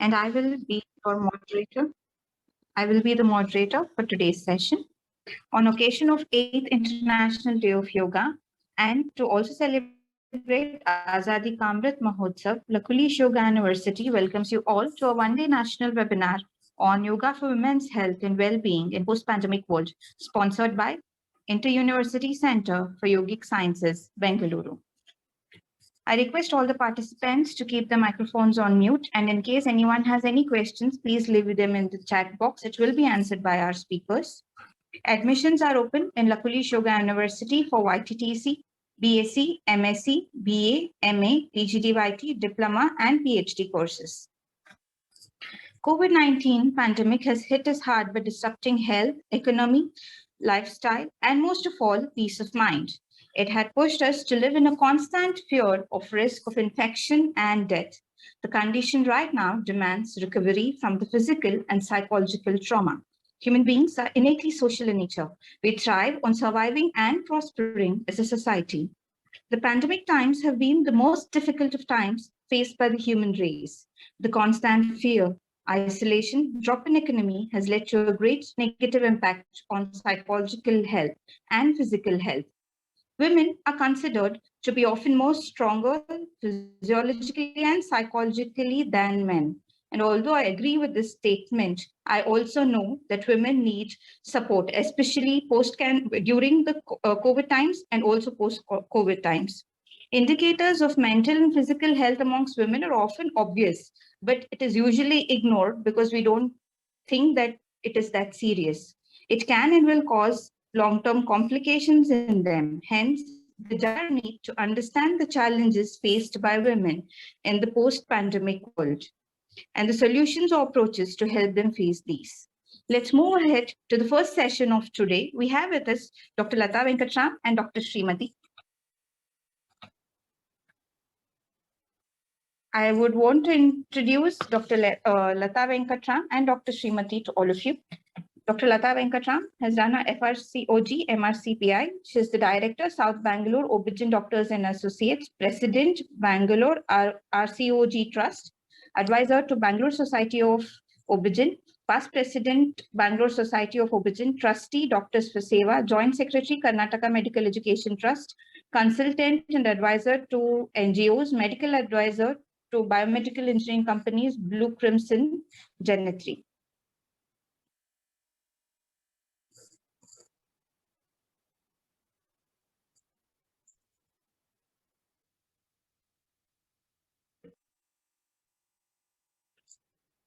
and I will be your moderator. I will be the moderator for today's session. On occasion of 8th International Day of Yoga, and to also celebrate Azadi Kamrit Mahotsav, Lakulish Yoga University welcomes you all to a one-day national webinar on yoga for women's health and well-being in post-pandemic world, sponsored by Inter-University Center for Yogic Sciences, Bengaluru. I request all the participants to keep the microphones on mute, and in case anyone has any questions, please leave them in the chat box. It will be answered by our speakers. Admissions are open in Lakulish Yoga University for YTTC, BSc, MSc, BA, MA, PGDYT, Diploma, and PhD courses. COVID-19 pandemic has hit us hard by disrupting health, economy, lifestyle, and most of all, peace of mind. It had pushed us to live in a constant fear of risk of infection and death. The condition right now demands recovery from the physical and psychological trauma. Human beings are innately social in nature. We thrive on surviving and prospering as a society. The pandemic times have been the most difficult of times faced by the human race. The constant fear, isolation, drop in economy has led to a great negative impact on psychological health and physical health. Women are considered to be often more stronger physiologically and psychologically than men. And although I agree with this statement, I also know that women need support, especially during the COVID times and also post-COVID times. Indicators of mental and physical health amongst women are often obvious, but it is usually ignored because we don't think that it is that serious. It can and will cause long-term complications in them. Hence, the dire need to understand the challenges faced by women in the post-pandemic world and the solutions or approaches to help them face these. Let's move ahead to the first session of today. We have with us Dr. Lata Venkatram and Dr. Srimati. I would want to introduce Dr. Lata Venkatram and Dr. Srimati to all of you. Dr. Lata Venkatram has done a FRCOG, MRCPI. She is the Director, South Bangalore Obgyn Doctors and Associates, President, Bangalore RCOG Trust, Advisor to Bangalore Society of Obgyn, Past President, Bangalore Society of Obgyn, Trustee, Doctors for Seva, Joint Secretary, Karnataka Medical Education Trust, Consultant and Advisor to NGOs, Medical Advisor to Biomedical Engineering Companies, Blue Crimson, Janitri.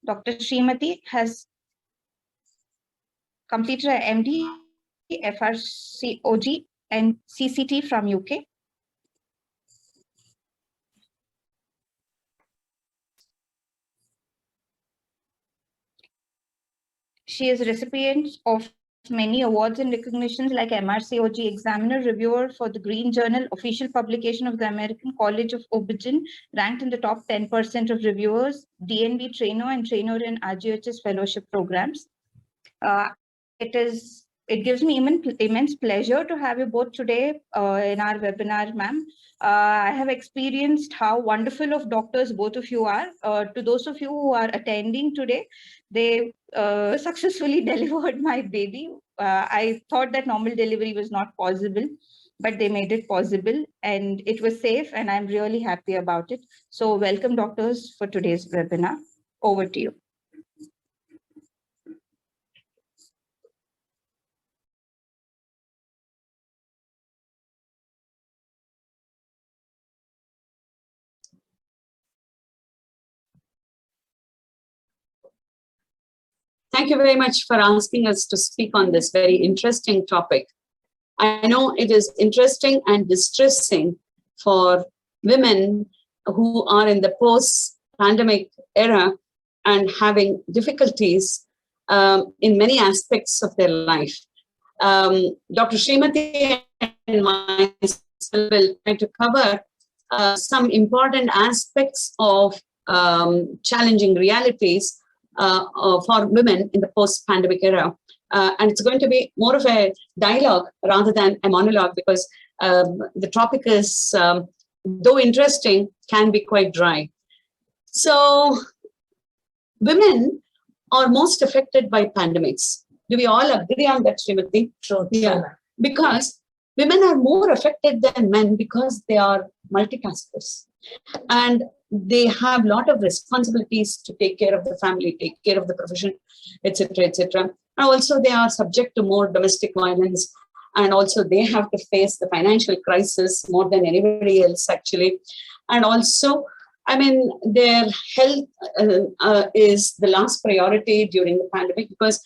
Dr. Srimati has completed her MD, FRCOG, and CCT from UK. She is a recipient of many awards and recognitions like MRCOG Examiner Reviewer for the Green Journal, official publication of the American College of Obgyn, ranked in the top 10% of reviewers, DNB trainer and trainer in RGHS fellowship programs. It gives me immense pleasure to have you both today in our webinar, ma'am. I have experienced how wonderful of doctors both of you are. To those of you who are attending today, they successfully delivered my baby. I thought that normal delivery was not possible, but they made it possible and it was safe, and I'm really happy about it. So welcome, doctors, for today's webinar. Over to you. Thank you very much for asking us to speak on this very interesting topic. I know it is interesting and distressing for women who are in the post-pandemic era and having difficulties in many aspects of their life. Dr. Srimati and myself will try to cover some important aspects of challenging realities for women in the post-pandemic era. And it's going to be more of a dialogue rather than a monologue, because the topic is, though interesting, can be quite dry. So women are most affected by pandemics. Do we all agree on that, Srimati? True. Yeah, because women are more affected than men because they are multitaskers and they have a lot of responsibilities to take care of the family, take care of the profession, etc., etc. And also they are subject to more domestic violence, and also they have to face the financial crisis more than anybody else actually. And also, I mean, their health is the last priority during the pandemic because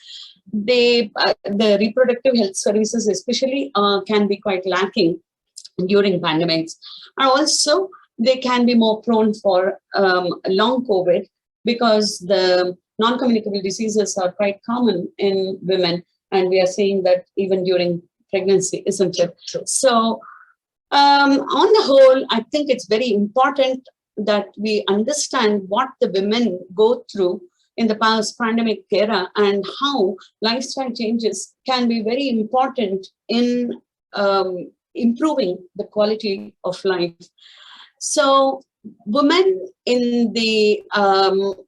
the reproductive health services especially can be quite lacking during pandemics. And also they can be more prone for long COVID because the non-communicable diseases are quite common in women, and we are seeing that even during pregnancy, isn't it? So on the whole, I think it's very important that we understand what the women go through in the post-pandemic era and how lifestyle changes can be very important in improving the quality of life. So women in the,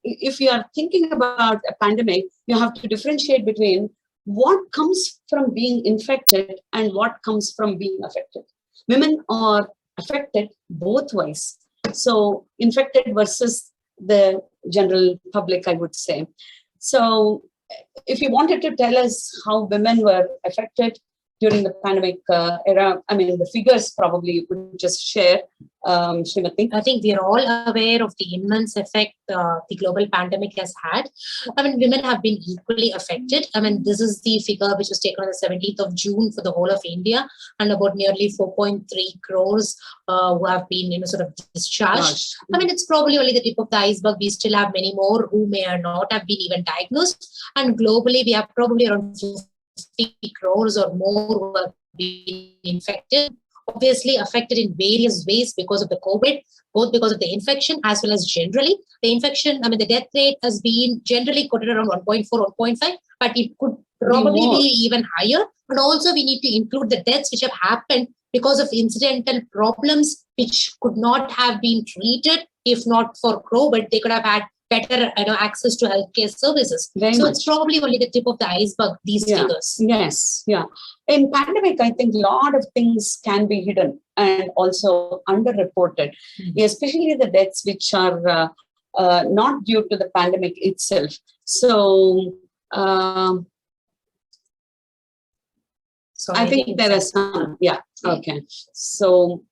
if you are thinking about a pandemic, you have to differentiate between what comes from being infected and what comes from being affected. Women are affected both ways. So infected versus the general public, I would say. So if you wanted to tell us how women were affected during the pandemic era, I mean, the figures probably you could just share, Srimati. I think we are all aware of the immense effect the global pandemic has had. I mean, women have been equally affected. I mean, this is the figure which was taken on the 17th of June for the whole of India, and about nearly 4.3 crores who have been, sort of discharged. I mean, it's probably only the tip of the iceberg. We still have many more who may or not have been even diagnosed. And globally, we have probably around 50 crores or more who have been infected. Obviously affected in various ways because of the COVID, both because of the infection as well as generally. The infection, I mean, the death rate has been generally quoted around 1.4, 1.5, but it could probably be even higher. But also we need to include the deaths which have happened because of incidental problems which could not have been treated. If not for COVID, they could have had better access to healthcare services. It's probably only the tip of the iceberg, these figures. Yes, yeah. In pandemic, I think a lot of things can be hidden and also underreported, especially the deaths which are not due to the pandemic itself. So I think there are some, okay. So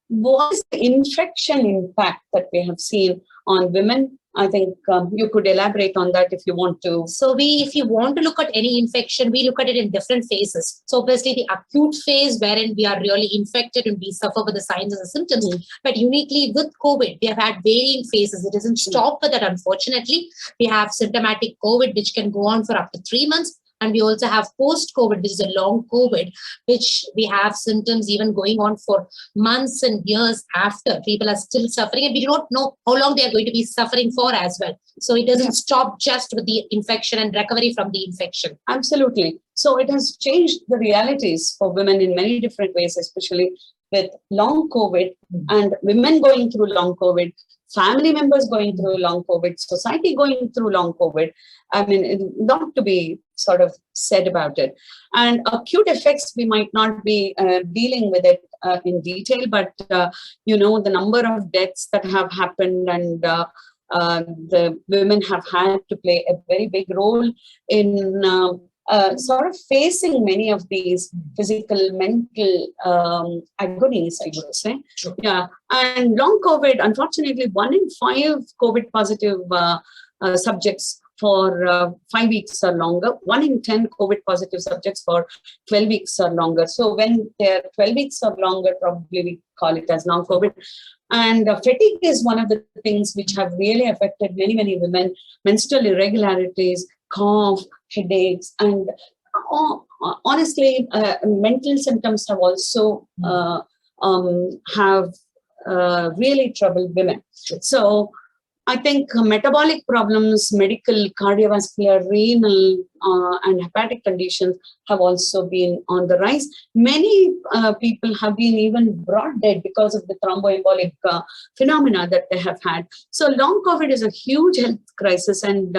what is the infection impact that we have seen on women? I think you could elaborate on that if you want to. So if you want to look at any infection, we look at it in different phases. So obviously the acute phase wherein we are really infected and we suffer with the signs and the symptoms. But uniquely with COVID, we have had varying phases. It doesn't stop with that, unfortunately. We have symptomatic COVID, which can go on for up to 3 months. And we also have post-COVID, which is a long COVID, which we have symptoms even going on for months and years after. People are still suffering, and we do not know how long they are going to be suffering for as well. So it doesn't stop just with the infection and recovery from the infection. Absolutely. So it has changed the realities for women in many different ways, especially with long COVID and women going through long COVID, family members going through long COVID, society going through long COVID. I mean, not to be sort of said about it. And acute effects, we might not be dealing with it in detail, but, the number of deaths that have happened and the women have had to play a very big role in sort of facing many of these physical, mental agonies, I would say. Sure. Yeah. And long COVID, unfortunately, 1 in 5 COVID positive subjects for 5 weeks or longer, 1 in 10 COVID positive subjects for 12 weeks or longer. So when they're 12 weeks or longer, probably we call it as long COVID. And fatigue is one of the things which have really affected many, many women. Menstrual irregularities, cough, headaches, and honestly, mental symptoms have also have really troubled women. So I think metabolic problems, medical, cardiovascular, renal, and hepatic conditions have also been on the rise. Many people have been even brought dead because of the thromboembolic phenomena that they have had. So long COVID is a huge health crisis, and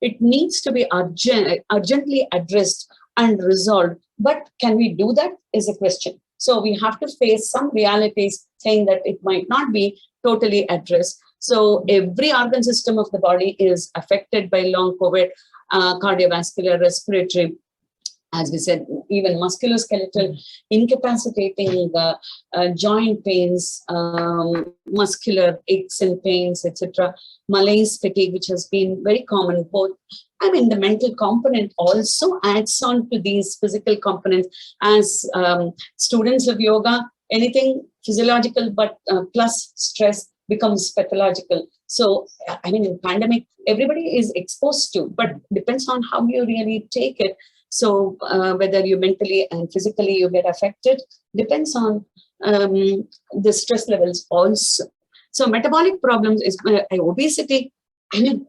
it needs to be urgently addressed and resolved. But can we do that is a question. So we have to face some realities saying that it might not be totally addressed. So every organ system of the body is affected by long COVID, cardiovascular, respiratory, as we said, even musculoskeletal, incapacitating joint pains, muscular aches and pains, etc. Malaise fatigue, which has been very common. Both, I mean, the mental component also adds on to these physical components. As students of yoga, anything physiological but plus stress becomes pathological. So, I mean, in pandemic, everybody is exposed to, but depends on how you really take it. So whether you mentally and physically you get affected depends on the stress levels also. So metabolic problems is obesity. I mean,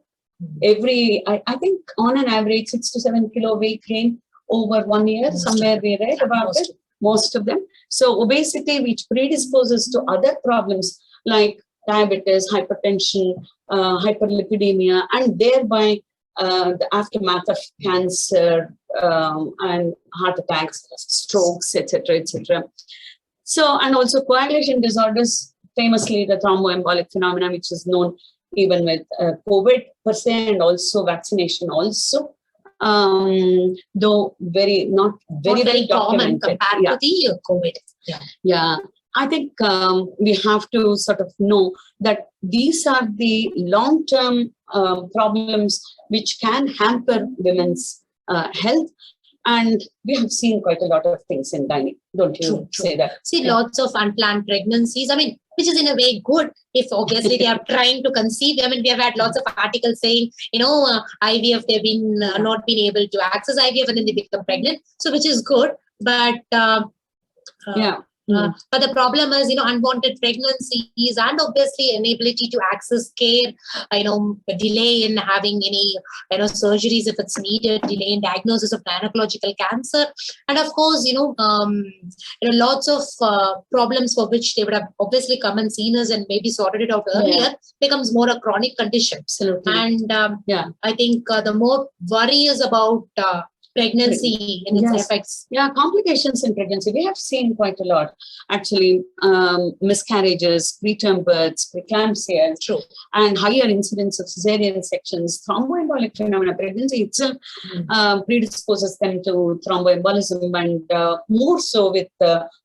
I think on an average 6 to 7 kilo weight gain over 1 year, somewhere we read about it, most of them. So obesity, which predisposes to other problems like diabetes, hypertension, hyperlipidemia, and thereby the aftermath of cancer and heart attacks, strokes, etc., etc. So, and also coagulation disorders, famously the thromboembolic phenomena, which is known even with COVID per se, and also vaccination also. Though not very common documented compared to the COVID. Yeah. I think we have to sort of know that these are the long-term problems which can hamper women's health. And we have seen quite a lot of things in gynae. Don't you say that? See, lots of unplanned pregnancies. I mean, which is in a way good if obviously they are trying to conceive. I mean, we have had lots of articles saying, IVF, they've been not been able to access IVF and then they become pregnant. So, which is good. But but the problem is, unwanted pregnancies and obviously inability to access care, delay in having any, surgeries if it's needed, delay in diagnosis of gynecological cancer. And of course, lots of problems for which they would have obviously come and seen us and maybe sorted it out earlier becomes more a chronic condition. Absolutely. And I think the more worry is about pregnancy and its effects. Yeah, complications in pregnancy. We have seen quite a lot. Actually, miscarriages, preterm births, preeclampsia, and higher incidence of cesarean sections, thromboembolic phenomena. Pregnancy itself predisposes them to thromboembolism, and more so with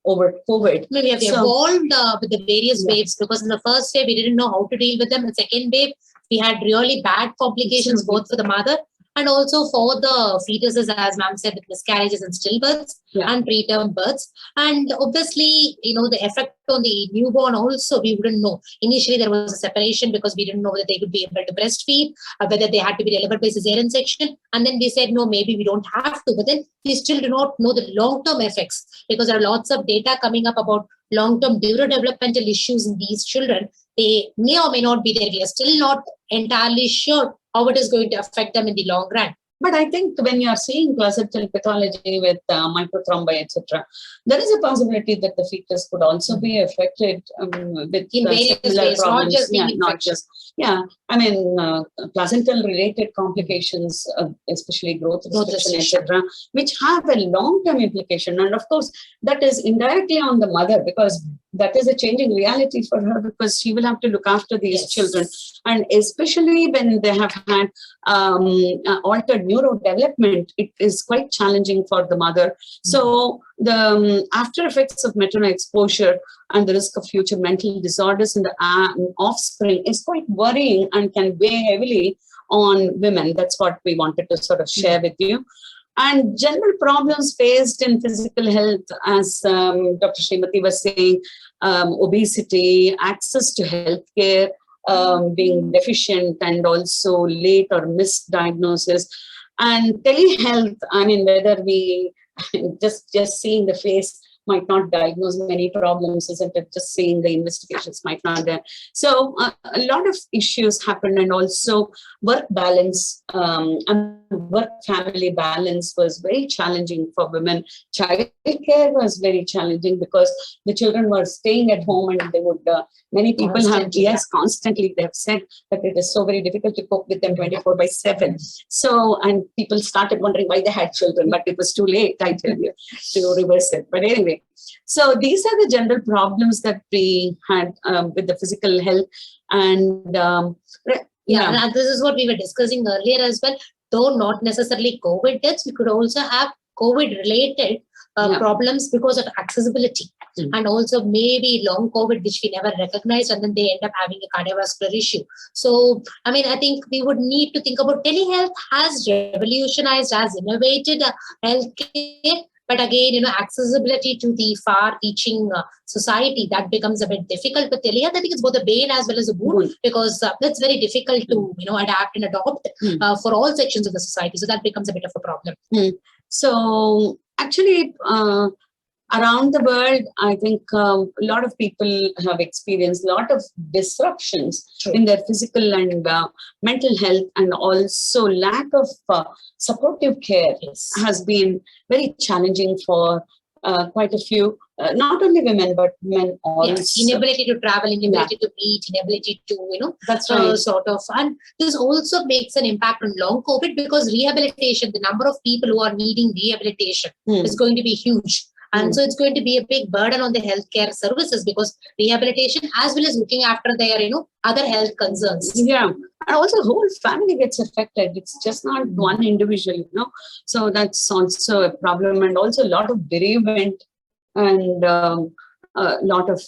over COVID. We have evolved with the various waves, because in the first wave, we didn't know how to deal with them. In the second wave, we had really bad complications both for the mother and also for the fetuses, as ma'am said, with miscarriages and stillbirths and preterm births. And obviously, the effect on the newborn also, we wouldn't know. Initially, there was a separation because we didn't know whether they would be able to breastfeed, whether they had to be delivered by cesarean section. And then we said, no, maybe we don't have to. But then we still do not know the long-term effects, because there are lots of data coming up about long-term neurodevelopmental issues in these children. They may or may not be there. We are still not entirely sure how it is going to affect them in the long run. But I think when you are seeing placental pathology with microthrombi, etc., there is a possibility that the fetus could also be affected with in various ways, problems. not just Placental-related complications, especially growth restriction, etc., which have a long-term implication. And of course, that is indirectly on the mother, because that is a changing reality for her, because she will have to look after these children. And especially when they have had altered neurodevelopment, it is quite challenging for the mother. So the after effects of maternal exposure and the risk of future mental disorders in the offspring is quite worrying and can weigh heavily on women. That's what we wanted to sort of share with you. And general problems faced in physical health, as Dr. Srimati was saying, obesity, access to healthcare being deficient, and also late or missed diagnosis. And telehealth, I mean, whether we just seeing the face might not diagnose many problems, isn't it? Just saying the investigations might not there. So a lot of issues happen, and also work balance and work-family balance was very challenging for women. Childcare was very challenging because the children were staying at home, and they would, many people constantly, they have said that it is so very difficult to cope with them 24/7. So, and people started wondering why they had children, but it was too late, I tell you, to reverse it. But anyway, so these are the general problems that we had with the physical health. And and this is what we were discussing earlier as well. Though not necessarily COVID deaths, we could also have COVID-related problems because of accessibility, and also maybe long COVID, which we never recognized, and then they end up having a cardiovascular issue. So, I mean, I think we would need to think about telehealth has revolutionized, has innovated healthcare. But again, accessibility to the far-reaching society, that becomes a bit difficult. But telehealth, I think it's both a bane as well as a boon, because it's very difficult to, adapt and adopt for all sections of the society. So that becomes a bit of a problem. So actually, around the world, I think a lot of people have experienced a lot of disruptions in their physical and mental health, and also lack of supportive care has been very challenging for quite a few, not only women, but men also. Inability to travel, inability to eat, inability to, that's right. Sort of. And this also makes an impact on long COVID, because rehabilitation, the number of people who are needing rehabilitation is going to be huge. And so it's going to be a big burden on the healthcare services, because rehabilitation as well as looking after their, other health concerns. Yeah. And also whole family gets affected. It's just not one individual, So that's also a problem. And also a lot of bereavement and a lot of,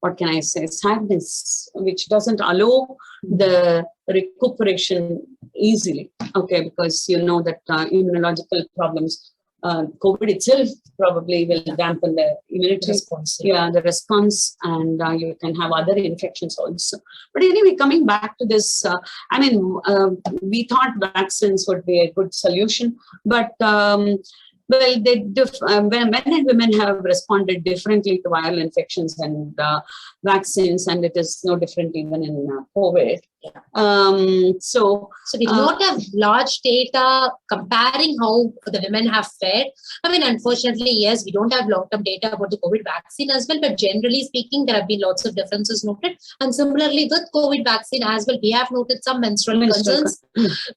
what can I say, sadness, which doesn't allow the recuperation easily. Okay, because that immunological problems, COVID itself probably will dampen the immunity response. The response, and you can have other infections also. But anyway, coming back to this, we thought vaccines would be a good solution, but men and women have responded differently to viral infections and vaccines, and it is no different even in COVID. So we do not have large data comparing how the women have fared. Unfortunately, yes, we don't have long-term data about the COVID vaccine as well, but generally speaking, there have been lots of differences noted. And similarly with COVID vaccine as well, we have noted some menstrual concerns,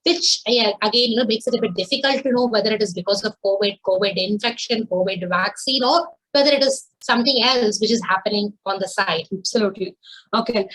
which again, makes it a bit difficult to know whether it is because of COVID infection, COVID vaccine, or whether it is something else which is happening on the side. Absolutely. Okay.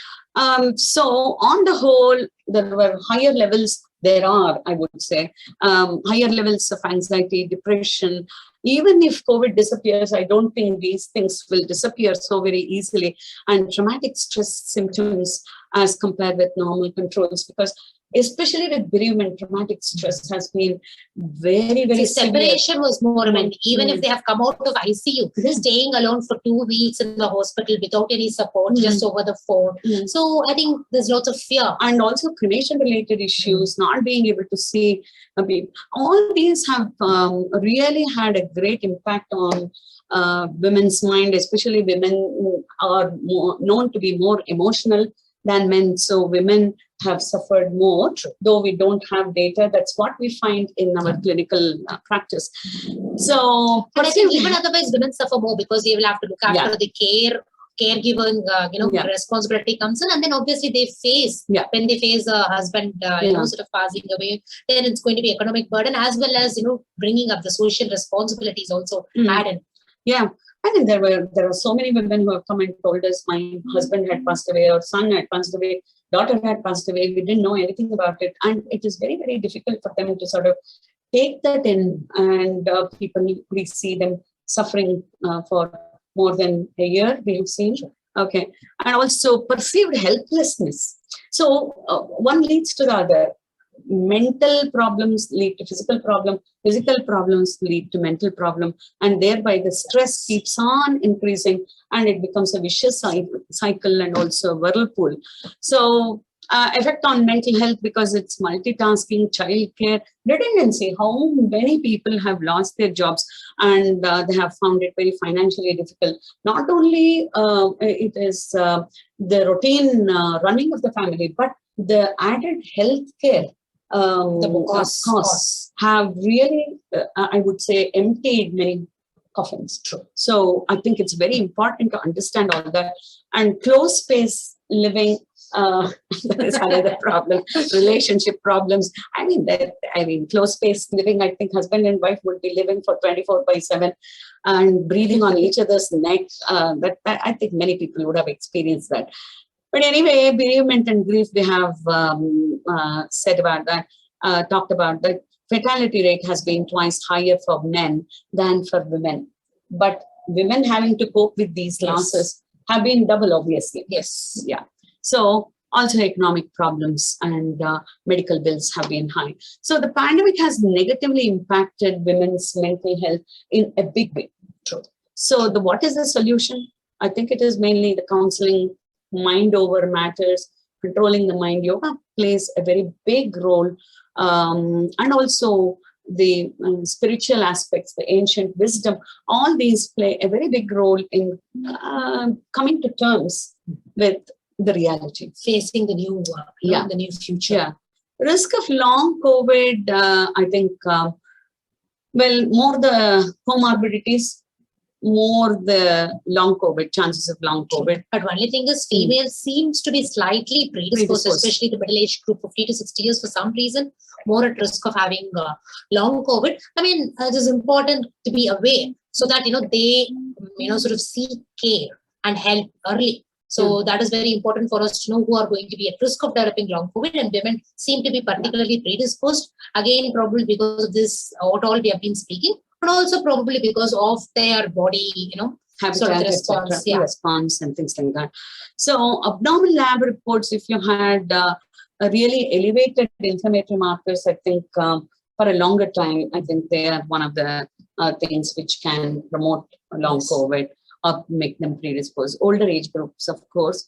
So on the whole, there were higher levels. There are, I would say, higher levels of anxiety, depression. Even if COVID disappears, I don't think these things will disappear so very easily. And traumatic stress symptoms as compared with normal controls, because especially with bereavement, traumatic stress has been very, very separation was more, even if they have come out of ICU, staying alone for 2 weeks in the hospital without any support, just over the phone. So I think there's lots of fear. And also cremation-related issues, not being able to see people. All these have really had a great impact on women's mind, especially women are known to be more emotional than men. So women have suffered more, though we don't have data. That's what we find in our clinical practice. So, but I think even otherwise, women suffer more because they will have to look after the caregiving, responsibility comes in, and then obviously they face when they face a husband, sort of passing away. Then it's going to be economic burden as well as bringing up the social responsibilities also added. Yeah. I think there are so many women who have come and told us, my husband had passed away, or son had passed away, daughter had passed away. We didn't know anything about it. And it is very, very difficult for them to sort of take that in. And we see them suffering for more than a year, we have seen. Okay. And also perceived helplessness. So one leads to the other. Mental problems lead to physical problems lead to mental problem, and thereby the stress keeps on increasing, and it becomes a vicious cycle and also a whirlpool. So Effect on mental health because it's multitasking, childcare, redundancy. How many people have lost their jobs and they have found it very financially difficult. Not only it is the routine running of the family, but the added healthcare The costs have really, I would say, emptied many coffins. True. So I think it's very important to understand all that. And close space living, that is another problem. Relationship problems. I mean, close space living. I think husband and wife would be living for 24/7 and breathing on each other's neck. That I think many people would have experienced that. But anyway, bereavement and grief. We have said about that. Talked about that. Fatality rate has been twice higher for men than for women. But women having to cope with these losses have been double, obviously. Yes. Yeah. So also economic problems and medical bills have been high. So the pandemic has negatively impacted women's mental health in a big way. True. So what is the solution? I think it is mainly the counseling, mind over matters, controlling the mind. Yoga plays a very big role, and also the spiritual aspects, the ancient wisdom, all these play a very big role in coming to terms with the reality. Facing the new the new future. Yeah. Risk of long COVID, I think, more the comorbidities, more the long COVID, chances of long COVID. But only thing is, female seems to be slightly predisposed, especially the middle-aged group, 50 to 60 years, for some reason, more at risk of having long COVID. I mean, it is important to be aware so that, they, sort of seek care and help early. So that is very important for us to know who are going to be at risk of developing long COVID, and women seem to be particularly predisposed. Again, probably because of this, what all we have been speaking, but also probably because of their body, Habitat, response and things like that. So abdominal lab reports, if you had a really elevated inflammatory markers, I think for a longer time, I think they are one of the things which can promote long COVID or make them predisposed. Older age groups, of course,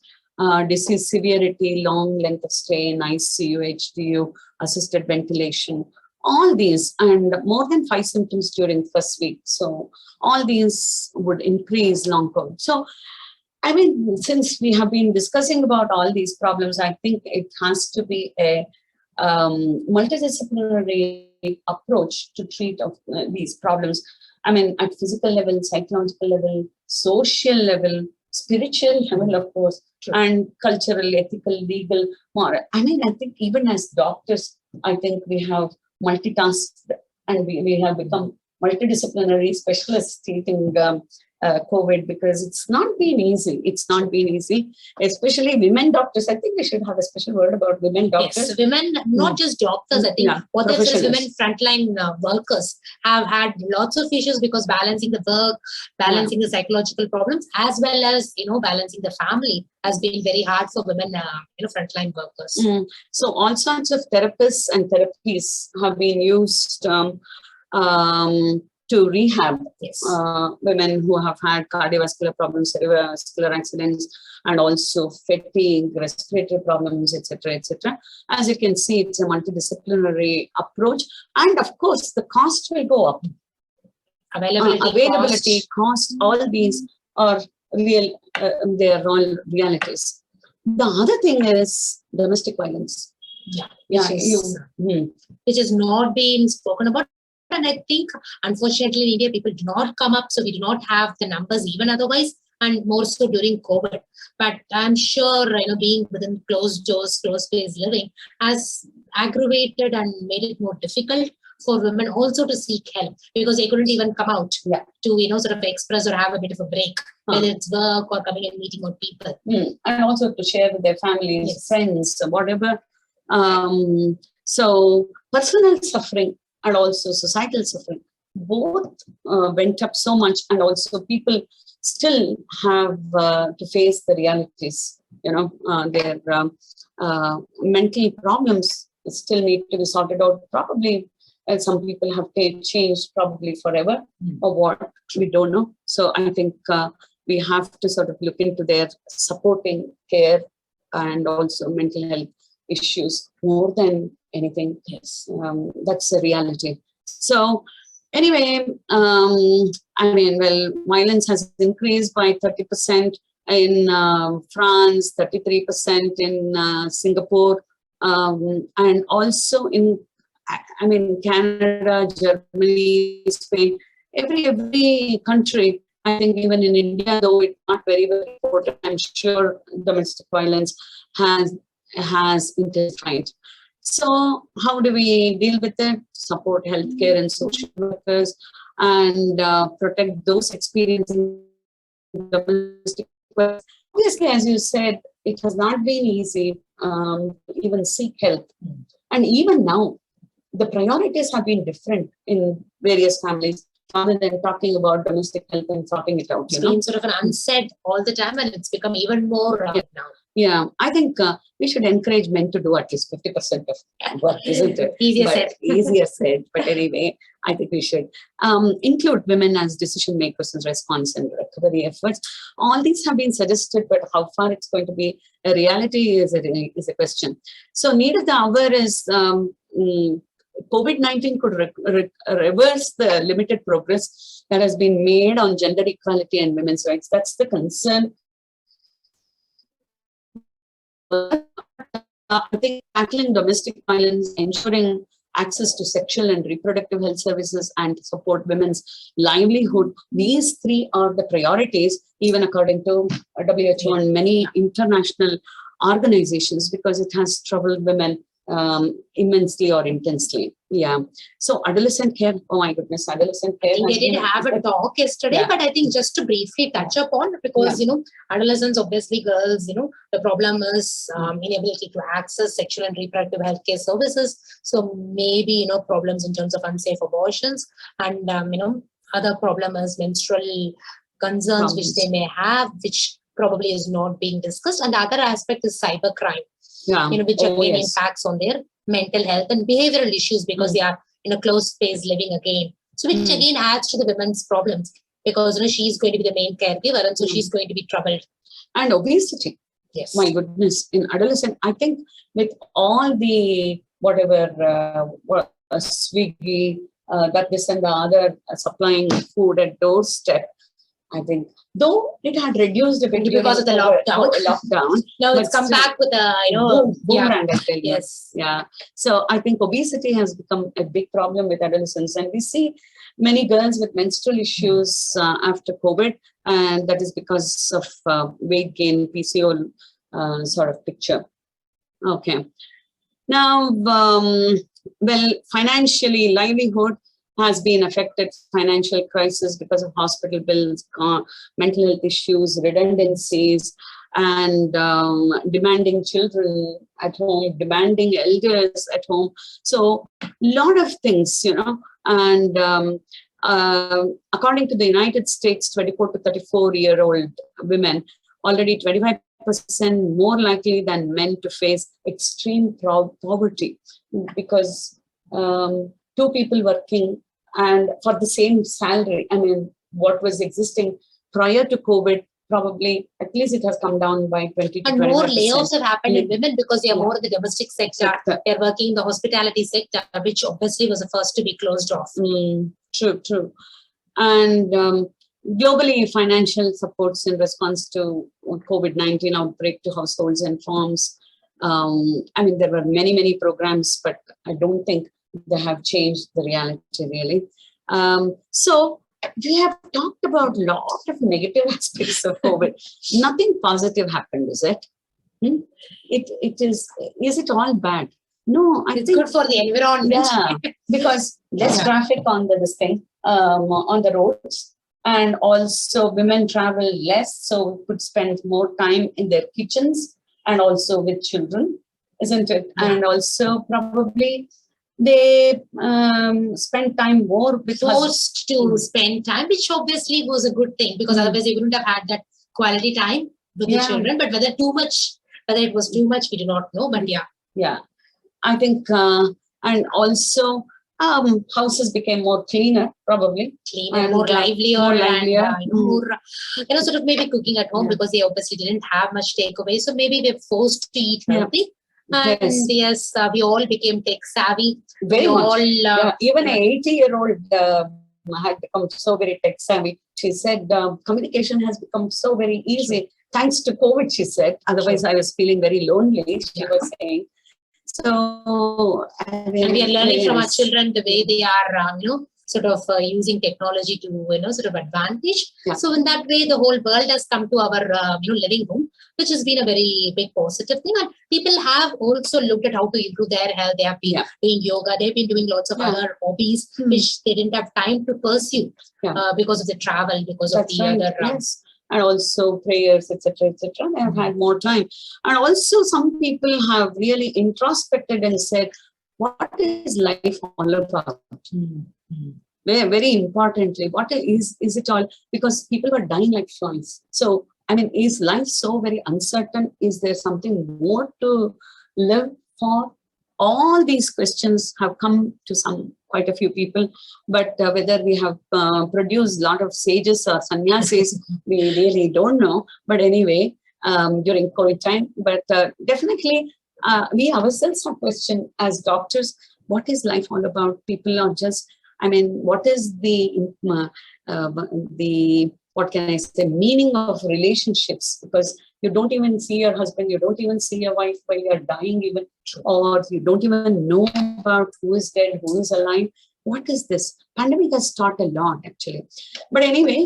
disease severity, long length of stay in ICU, HDU, assisted ventilation, all these, and more than 5 symptoms during first week. So all these would increase long COVID. So, I mean, since we have been discussing about all these problems, I think it has to be a multidisciplinary approach to treat of these problems. I mean, at physical level, psychological level, social level, spiritual level, of course, and cultural, ethical, legal, moral. I mean, I think even as doctors, I think we have multitasked and we have become multidisciplinary specialists treating COVID, because it's not been easy. It's not been easy, especially women doctors. I think we should have a special word about women doctors. Yes, women, not just doctors. I think what else is women frontline workers have had lots of issues because balancing the work, balancing the psychological problems, as well as, balancing the family has been very hard for women, frontline workers. So all sorts of therapists and therapies have been used to rehab women who have had cardiovascular problems, cerebrovascular accidents, and also fatigue, respiratory problems, etc., etc. As you can see, it's a multidisciplinary approach, and of course, the cost will go up. Availability, cost, all these are real. They are all realities. The other thing is domestic violence. Which has not been spoken about. And I think, unfortunately, in India, people do not come up, so we do not have the numbers even otherwise, and more so during COVID. But I'm sure, being within closed doors, closed space living has aggravated and made it more difficult for women also to seek help, because they couldn't even come out to, sort of express or have a bit of a break, whether it's work or coming and meeting with people. And also to share with their families, friends, whatever. So personal suffering and also societal suffering, both went up so much, and also people still have to face the realities. Their mental problems still need to be sorted out. Probably some people have changed probably forever, or what, we don't know. So I think we have to sort of look into their supporting care and also mental health issues more than anything. Yes. That's the reality. So anyway, I mean, well, violence has increased by 30% in France, 33% in Singapore, and also in, I mean, Canada, Germany, Spain, every country. I think even in India, though it's not very well reported, I'm sure domestic violence has intensified. So how do we deal with it? Support healthcare and social workers, and protect those experiencing domestic violence. Obviously, as you said, it has not been easy even seek help. And even now, the priorities have been different in various families, rather than talking about domestic health and sorting it out. It's been sort of an unsaid all the time, and it's become even more now. Yeah, I think we should encourage men to do at least 50% of work, isn't it? Easier said. Easier said. But anyway, I think we should include women as decision makers in response and recovery efforts. All these have been suggested, but how far it's going to be a reality is a question. So, need of the hour is COVID-19 could reverse the limited progress that has been made on gender equality and women's rights. That's the concern. I think tackling domestic violence, ensuring access to sexual and reproductive health services, and support women's livelihood, these three are the priorities, even according to WHO and many international organizations, because it has troubled women immensely or intensely. Yeah. So adolescent care, oh my goodness, adolescent care. I think they did have a talk yesterday, but I think just to briefly touch upon, because, adolescents, obviously girls, the problem is inability to access sexual and reproductive healthcare services. So maybe, problems in terms of unsafe abortions, and, other problem is menstrual concerns which they may have, which probably is not being discussed. And the other aspect is cybercrime. Which again impacts on their mental health and behavioral issues, because they are in a closed space living again. So which again adds to the women's problems, because she's going to be the main caregiver, and so she's going to be troubled. And obesity. Yes. My goodness, in adolescent, I think with all the whatever Swiggy, that this and the other supplying food at doorstep, I think, though it had reduced a bit because of the lockdown. Now it's come back with a boomerang, I tell you. Yes. Yeah. So I think obesity has become a big problem with adolescents, and we see many girls with menstrual issues after COVID, and that is because of weight gain, PCO sort of picture. Okay. Now, financially, livelihood has been affected, financial crisis because of hospital bills, mental health issues, redundancies, and demanding children at home, demanding elders at home. So a lot of things, and according to the United States, 24 to 34-year-old women, already 25% more likely than men to face extreme poverty, because two people working and for the same salary, I mean, what was existing prior to COVID, probably at least it has come down by 20 to 25%. And more layoffs have happened in women, because they are more in the domestic sector. They're working in the hospitality sector, which obviously was the first to be closed off. True. And globally, financial supports in response to COVID-19 outbreak to households and firms. I mean, there were many programs, but I don't think they have changed the reality really. So we have talked about a lot of negative aspects of COVID. Nothing positive happened, is it? It is it all bad? No, it's good for the environment. Yeah, because less traffic on on the roads, and also women travel less, so could spend more time in their kitchens and also with children, isn't it? And also probably they spend time more with forced to spend time, which obviously was a good thing, because otherwise they wouldn't have had that quality time with the children. But whether it was too much, we do not know. But I think, and also houses became more cleaner, probably cleaner, more livelier, and more, sort of maybe cooking at home, because they obviously didn't have much takeaway, so maybe they're forced to eat healthy. And Yes. yes, we all became tech savvy. Very We much. all, Even an 80-year-old had become so very tech savvy. She said communication has become so very easy thanks to COVID, she said. Otherwise, I was feeling very lonely, she was saying. So, I mean, and we are learning from our yes. children the way they are, sort of using technology to, sort of advantage. Yeah. So in that way, the whole world has come to our, living room, which has been a very big positive thing. And people have also looked at how to improve their health. They have been doing yoga. They've been doing lots of other hobbies, which they didn't have time to pursue because of the travel, because of the other. Yes. And also prayers, etc., etc. They have had more time. And also some people have really introspected and said, what is life all about? Very, very importantly, what is it all? Because people were dying like flies. So, I mean, is life so very uncertain? Is there something more to live for? All these questions have come to quite a few people, but whether we have produced a lot of sages or sannyasis, we really don't know. But anyway, during COVID time, but definitely we ourselves have questioned as doctors, what is life all about? People are just, I mean, what is the what can I say, meaning of relationships? Because you don't even see your husband, you don't even see your wife while you're dying even, or you don't even know about who is dead, who is alive. What is this? Pandemic has taught a lot, actually. But anyway,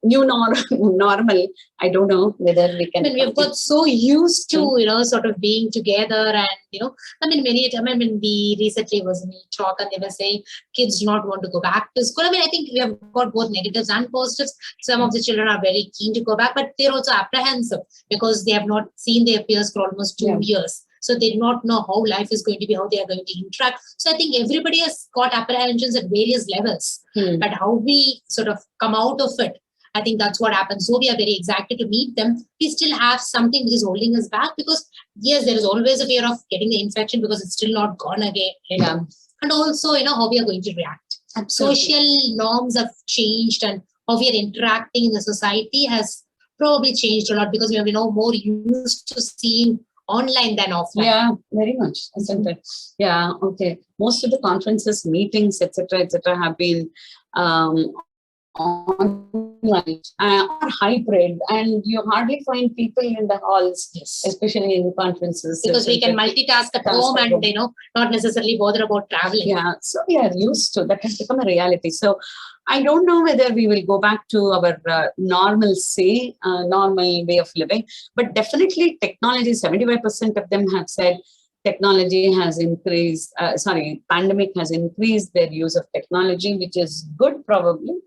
new normal, I don't know whether we can. I mean, we've got so used to, sort of being together and, I mean, we recently was in a talk and they were saying kids do not want to go back to school. I mean, I think we have got both negatives and positives. Some of the children are very keen to go back, but they're also apprehensive because they have not seen their peers for almost 2 years. So they do not know how life is going to be, how they are going to interact. So I think everybody has got apprehensions at various levels. But how we sort of come out of it, I think that's what happens. So we are very excited to meet them. We still have something which is holding us back because, yes, there is always a fear of getting the infection because it's still not gone again. And also, how we are going to react. Absolutely. Social norms have changed and how we are interacting in the society has probably changed a lot because we are more used to seeing online than offline. Yeah, very much, isn't it? Yeah, okay. Most of the conferences, meetings, etc., have been online or hybrid, and you hardly find people in the halls, especially in conferences. Because we can multitask at home and not necessarily bother about traveling. Yeah, so we are used to that. Has become a reality. So I don't know whether we will go back to our normal way of living, but definitely technology, 75% of them have said technology has increased, pandemic has increased their use of technology, which is good probably.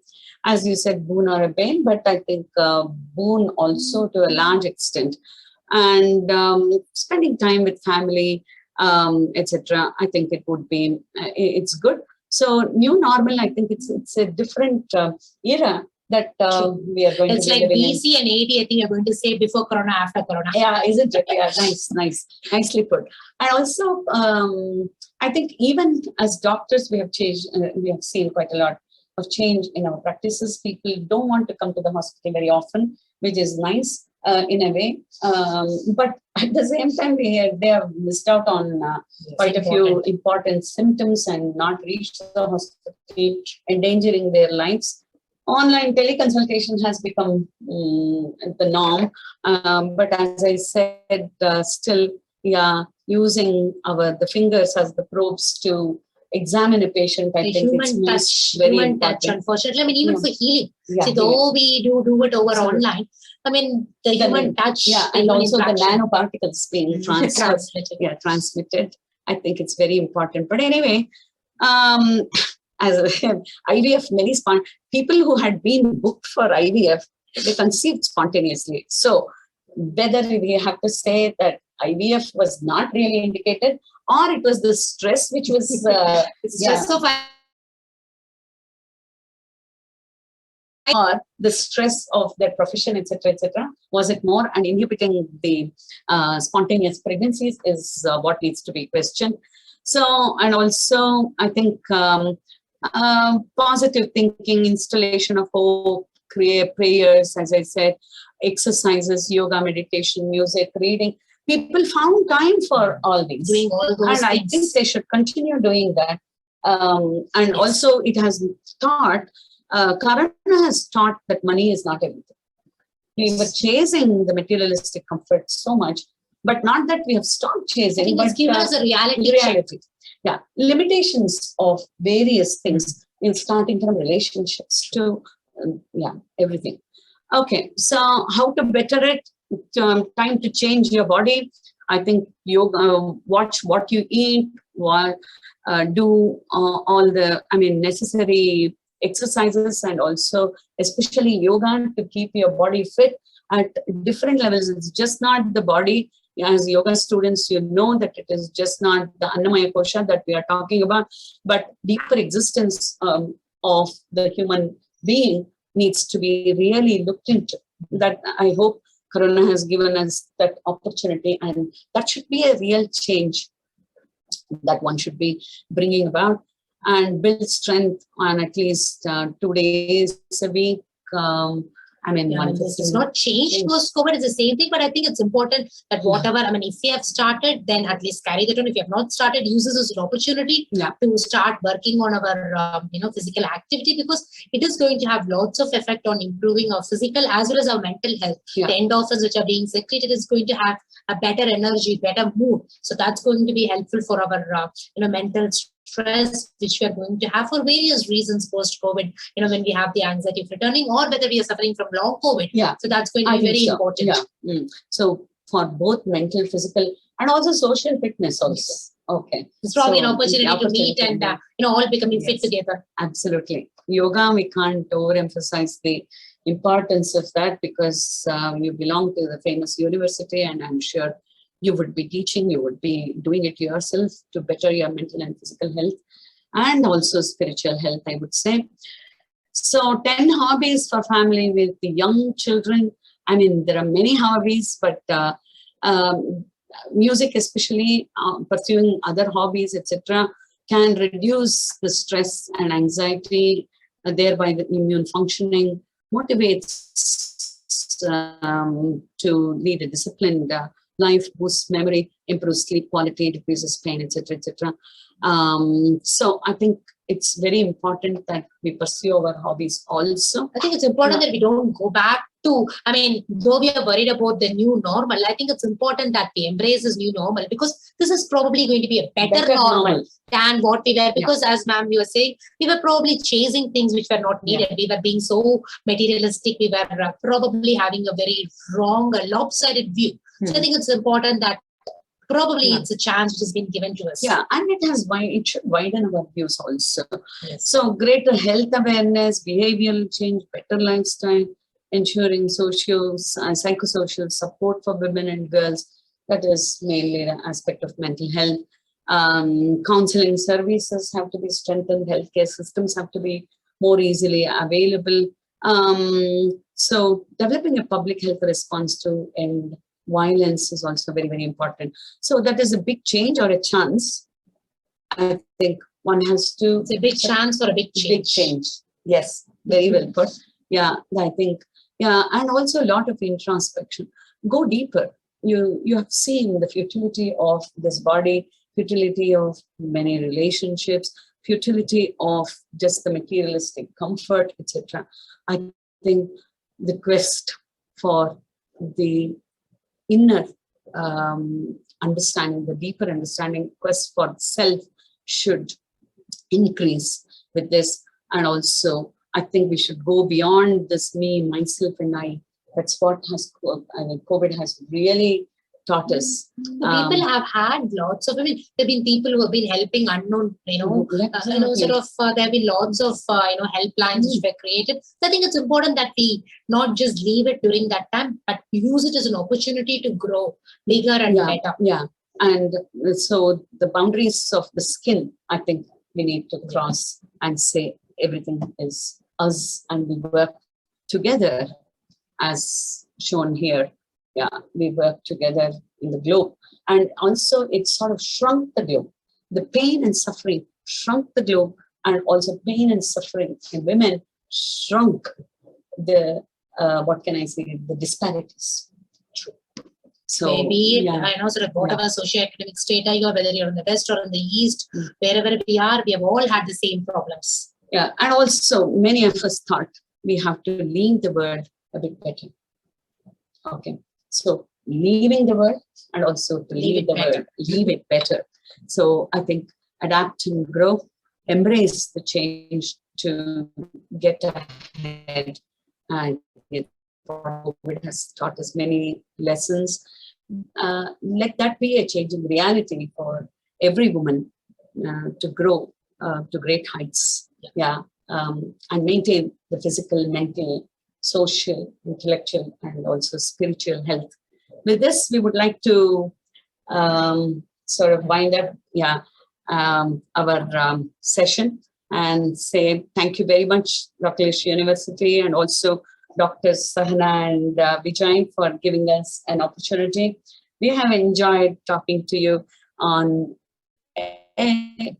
As you said, boon or a bane, but I think boon also to a large extent. And spending time with family, etc., I think it would be, it's good. So new normal, I think it's a different era that we are going to be living in. It's like BC and AD, I think you're going to say before Corona, after Corona. Yeah, isn't it? Yeah, nice. Nicely put. And also, I think even as doctors, we have changed, we have seen quite a lot of change in our practices. People don't want to come to the hospital very often, which is nice in a way. But at the same time, they have missed out on quite a few important symptoms and not reached the hospital, endangering their lives. Online teleconsultation has become the norm. But as I said, still, using the fingers as the probes to examine a patient, I think it's very important. Touch, unfortunately. I mean, even for healing. See, though we do it over online, I mean, the human touch. Yeah, and also the nanoparticles being transmitted. I think it's very important. But anyway, as IVF, many people who had been booked for IVF, they conceived spontaneously. So whether we have to say that IVF was not really indicated, or it was the stress which was stress of or the stress of their profession, etc., was it more? And inhibiting the spontaneous pregnancies is what needs to be questioned. So, and also, I think positive thinking, installation of hope, prayers, as I said, exercises, yoga, meditation, music, reading. people found time for all these. Doing all those and things. I think they should continue doing that. And also it has taught, Corona has taught that money is not everything. We were chasing the materialistic comfort so much, but not that we have stopped chasing. I think it's given us a reality check. Yeah, limitations of various things, in starting from relationships to everything. Okay, so how to better it? Time to change your body. I think yoga, watch what you eat, do all the necessary exercises, and also especially yoga to keep your body fit at different levels. It's just not the body. As yoga students, you know that it is just not the Annamaya Kosha that we are talking about, but deeper existence of the human being needs to be really looked into. That I hope Corona has given us that opportunity, and that should be a real change that one should be bringing about, and build strength on at least 2 days a week. This is not changed post-COVID, it's the same thing, but I think it's important that whatever, if you have started, then at least carry that on. If you have not started, use this as an opportunity to start working on our, physical activity, because it is going to have lots of effect on improving our physical as well as our mental health. The endorphins which are being secreted is going to have a better energy, better mood. So that's going to be helpful for our, mental stress, which we are going to have for various reasons post-COVID, when we have the anxiety of returning, or whether we are suffering from long COVID. So that's going to be very important. So for both mental, physical, and also social fitness also. Okay. It's probably an opportunity to meet and, all becoming fit together. Absolutely. Yoga, we can't overemphasize the importance of that, because you belong to the famous university, and I'm sure you would be teaching, you would be doing it yourself to better your mental and physical health, and also spiritual health, I would say. So 10 hobbies for family with the young children. There are many hobbies, but music especially, pursuing other hobbies, etc., can reduce the stress and anxiety, thereby the immune functioning, motivates to lead a disciplined life, boosts memory, improves sleep quality, decreases pain, etc., etc. So I think it's very important that we pursue our hobbies also. I think it's important that we don't go back to, though we are worried about the new normal, I think it's important that we embrace this new normal, because this is probably going to be a better normal than what we were, because as ma'am, you were saying, we were probably chasing things which were not needed. We were being so materialistic. We were probably having a very wrong, lopsided view. So I think it's important that probably it's a chance which has been given to us. Yeah, and it should widen our views also. So greater health awareness, behavioral change, better lifestyle, ensuring psychosocial support for women and girls. That is mainly the aspect of mental health. Counseling services have to be strengthened. Healthcare systems have to be more easily available. So developing a public health response to end violence is also very, very important. So that is a big change or a chance. I think one has to... It's a big chance for a big change. Big change. Yes, very well put. Yeah, I think, and also a lot of introspection. Go deeper. You have seen the futility of this body, futility of many relationships, futility of just the materialistic comfort, etc. I think the quest for the inner understanding, the deeper understanding, quest for self should increase with this. And also, I think we should go beyond this me, myself, and I. That's what COVID has really taught us. People have had lots of, there have been people who have been helping unknown, there have been lots of, helplines which were created. So I think it's important that we not just leave it during that time, but use it as an opportunity to grow bigger and better. Yeah. And so the boundaries of the skin, I think we need to cross and say everything is us, and we work together as shown here. Yeah, we work together in the globe. And also it sort of shrunk the globe. The pain and suffering shrunk the globe, and also pain and suffering in women shrunk the, the disparities. True. So maybe sort of whatever socioeconomic state you are, whether you're in the west or in the east, wherever we are, we have all had the same problems. Yeah, and also many of us thought we have to leave the world a bit better. Okay, so leaving the world and also to leave it better. So I think adapt and grow, embrace the change to get ahead, and COVID has taught us many lessons. Let that be a change in reality for every woman to grow to great heights. And maintain the physical, mental, social, intellectual, and also spiritual health. With this, we would like to sort of wind up our session and say thank you very much, Dr. University, and also Dr. Sahana and Vijay for giving us an opportunity. We have enjoyed talking to you on a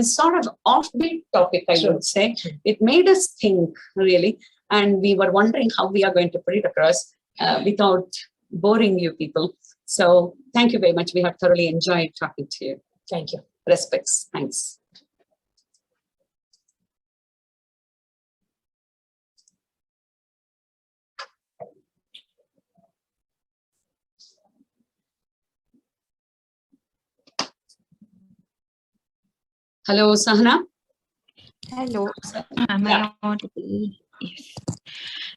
sort of offbeat topic, I would say. It made us think, really, and we were wondering how we are going to put it across without boring you people. So thank you very much. We have thoroughly enjoyed talking to you. Thank you. Respects. Thanks. Hello, Sahana. Hello. Am I audible? Yes.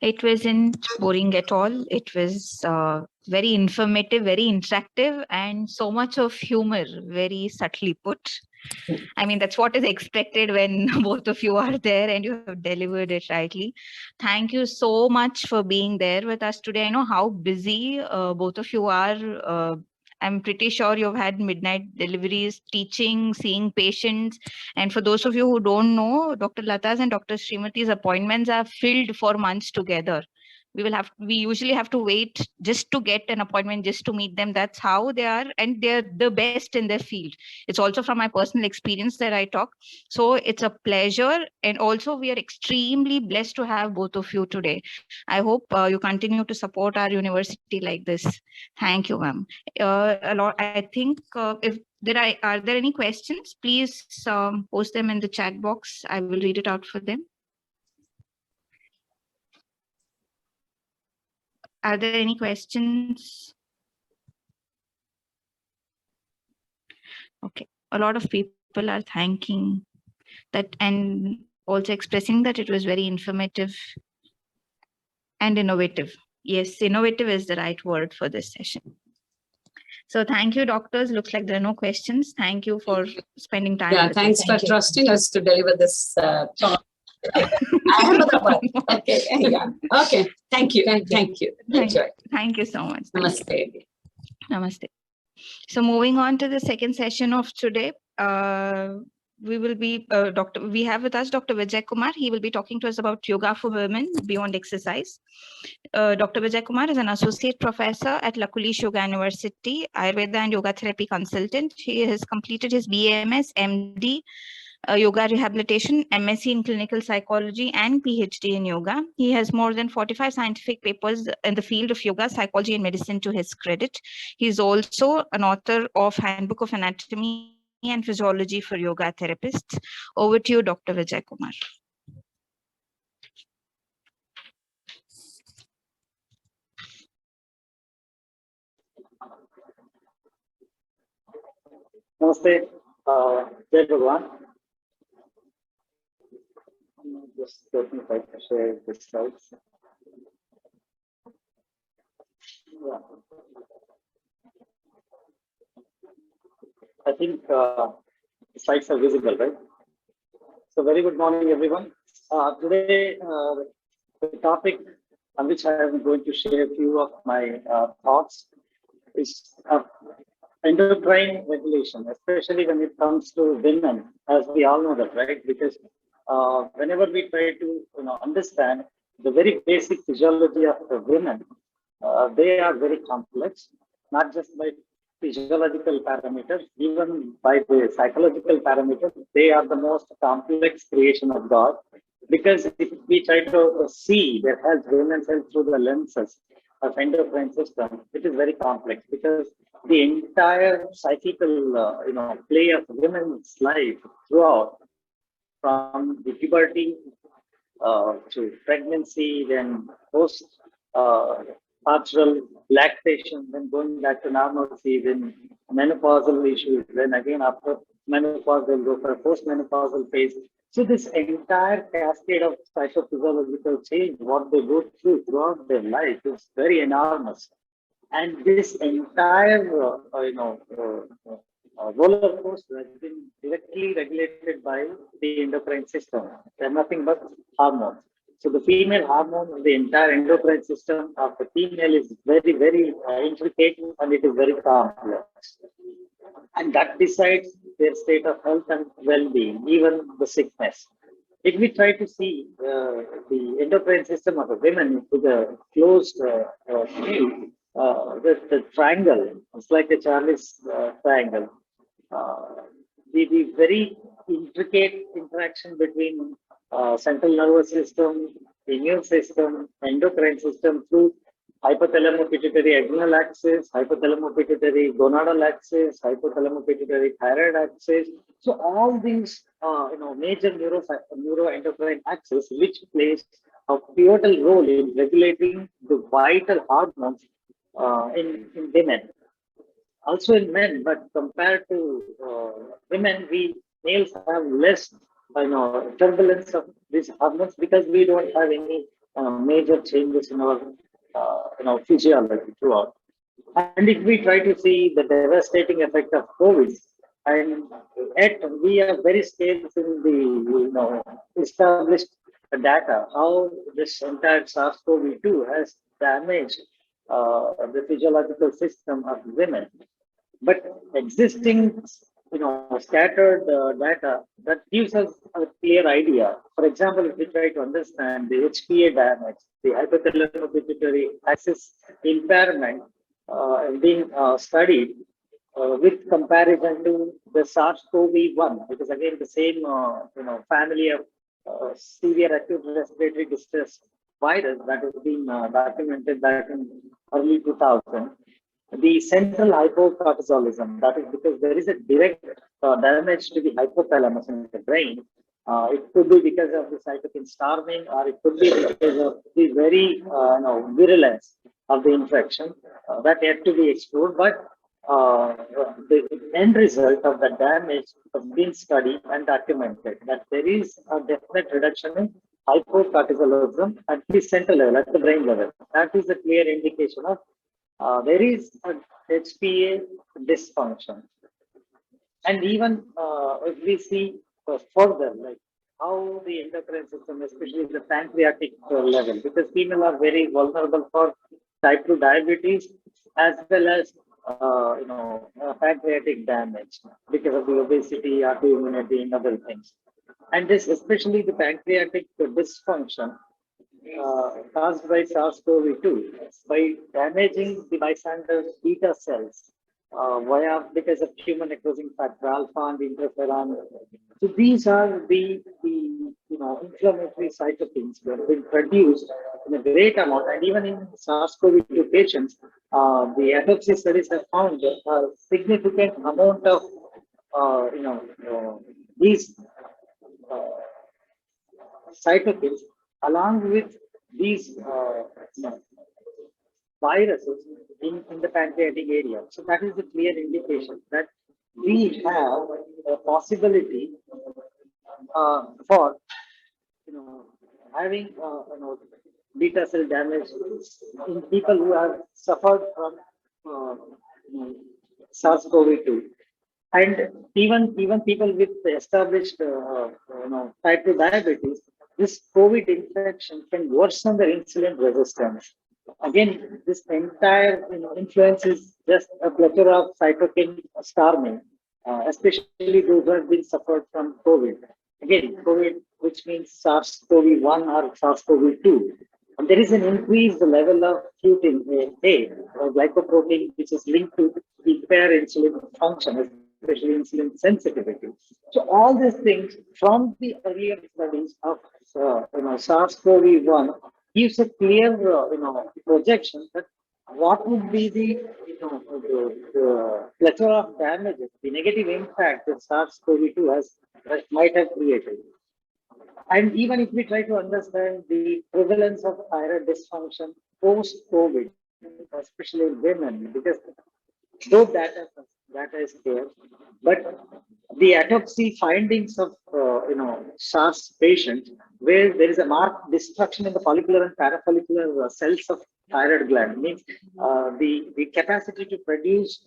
It wasn't boring at all. It was very informative, very interactive, and so much of humor, very subtly put. I mean, that's what is expected when both of you are there and you have delivered it rightly. Thank you so much for being there with us today. I know how busy both of you are. I'm pretty sure you've had midnight deliveries, teaching, seeing patients. And for those of you who don't know, Dr. Lata's and Dr. Srimati's appointments are filled for months together. We usually have to wait just to get an appointment, just to meet them. That's how they are, and they're the best in their field. It's also from my personal experience that I talk. So it's a pleasure, and also we are extremely blessed to have both of you today. I hope you continue to support our university like this. Thank you, ma'am. I think if are there any questions, please post them in the chat box. I will read it out for them. Are there any questions? Okay, a lot of people are thanking that and also expressing that it was very informative and innovative. Yes, innovative is the right word for this session. So thank you, doctors. Looks like there are no questions. Thank you for spending time. Yeah, thanks for trusting us to deliver this talk. Okay. Yeah. Okay. Thank you. Thank you. Thank you so much. Namaste. Namaste. So moving on to the second session of today, we will be we have with us Dr. Vijay Kumar. He will be talking to us about yoga for women beyond exercise. Dr. Vijay Kumar is an associate professor at Lakulish Yoga University, Ayurveda and yoga therapy consultant. He has completed his BAMS, MD, yoga rehabilitation, MSc in clinical psychology, and PhD in yoga. He has more than 45 scientific papers in the field of yoga, psychology, and medicine to his credit. He is also an author of Handbook of Anatomy and Physiology for Yoga Therapists. Over to you, Dr. Vijay Kumar. Namaste, Jai Bhagwan. Just let me try to share the slides. Yeah. I think the slides are visible, right? So very good morning, everyone. Today, the topic on which I am going to share a few of my thoughts is endocrine regulation, especially when it comes to women, as we all know that, right? Because whenever we try to understand the very basic physiology of the women, they are very complex, not just by physiological parameters, even by the psychological parameters. They are the most complex creation of God. Because if we try to see their health, women's health through the lenses of endocrine system, it is very complex because the entire cyclical, play of women's life throughout, from the puberty to pregnancy, then post uh, partial lactation, then going back to normalcy, then menopausal issues, then again after menopause, they'll go for a post-menopausal phase. So this entire cascade of psychophysiological change, what they go through throughout their life, is very enormous. And this entire, roller coaster has been directly regulated by the endocrine system. They're nothing but hormones. So the female hormone of the entire endocrine system of the female is very, very intricate, and it is very complex. And that decides their state of health and well-being, even the sickness. If we try to see the endocrine system of a woman with a closed field, the triangle, it's like a Charlie's triangle. Uh, the very intricate interaction between central nervous system, immune system, endocrine system through hypothalamo-pituitary adrenal axis, hypothalamo-pituitary gonadal axis, hypothalamo-pituitary thyroid axis. So all these, major neuroendocrine axis, which plays a pivotal role in regulating the vital hormones in women, also in men, but compared to women, we males have less, turbulence of these hormones because we don't have any major changes in our, physiology throughout. And if we try to see the devastating effect of COVID, and yet we are very scarce in the, established data how this entire SARS-CoV-2 has damaged the physiological system of women. But existing, scattered data that gives us a clear idea. For example, if we try to understand the HPA damage, the hypothalamo-pituitary axis impairment being studied with comparison to the SARS-CoV-1, which is again the same, family of severe acute respiratory distress virus that has been documented back in early 2000. The central hypocortisolism, that is because there is a direct damage to the hypothalamus in the brain. It could be because of the cytokine starving, or it could be because of the very virulence of the infection that yet to be explored. But the end result of the damage has been studied and documented that there is a definite reduction in hypocortisolism at the central level, at the brain level. That is a clear indication of there is a HPA dysfunction. And even if we see further, like how the endocrine system, especially the pancreatic level, because females are very vulnerable for type 2 diabetes as well as pancreatic damage because of the obesity, autoimmunity, and other things. And this, especially the pancreatic dysfunction, caused by SARS-CoV-2 by damaging the bystander beta cells because of human necrosing factor alpha and interferon. So these are the inflammatory cytokines that have been produced in a great amount, and even in SARS-CoV-2 patients, the autopsy studies have found a significant amount of these cytokines along with these viruses in the pancreatic area. So that is a clear indication that we have a possibility for having beta cell damage in people who have suffered from SARS-CoV-2. And even people with established type 2 diabetes, this COVID infection can worsen their insulin resistance. Again, this entire influence is just a plethora of cytokine starving, especially those who have been suffered from COVID. Again, COVID, which means SARS-CoV-1 or SARS-CoV-2. And there is an increased level of gluten A, or glycoprotein, which is linked to impair insulin function, especially insulin sensitivity. So all these things from the earlier studies of SARS-CoV-1 gives a clear, projection that what would be the, plethora of damages, the negative impact that SARS-CoV-2 has might have created. And even if we try to understand the prevalence of thyroid dysfunction post-COVID, especially in women, because though data is there, but the autopsy findings of SARS patients, where there is a marked destruction in the follicular and parafollicular cells of thyroid gland, means the capacity to produce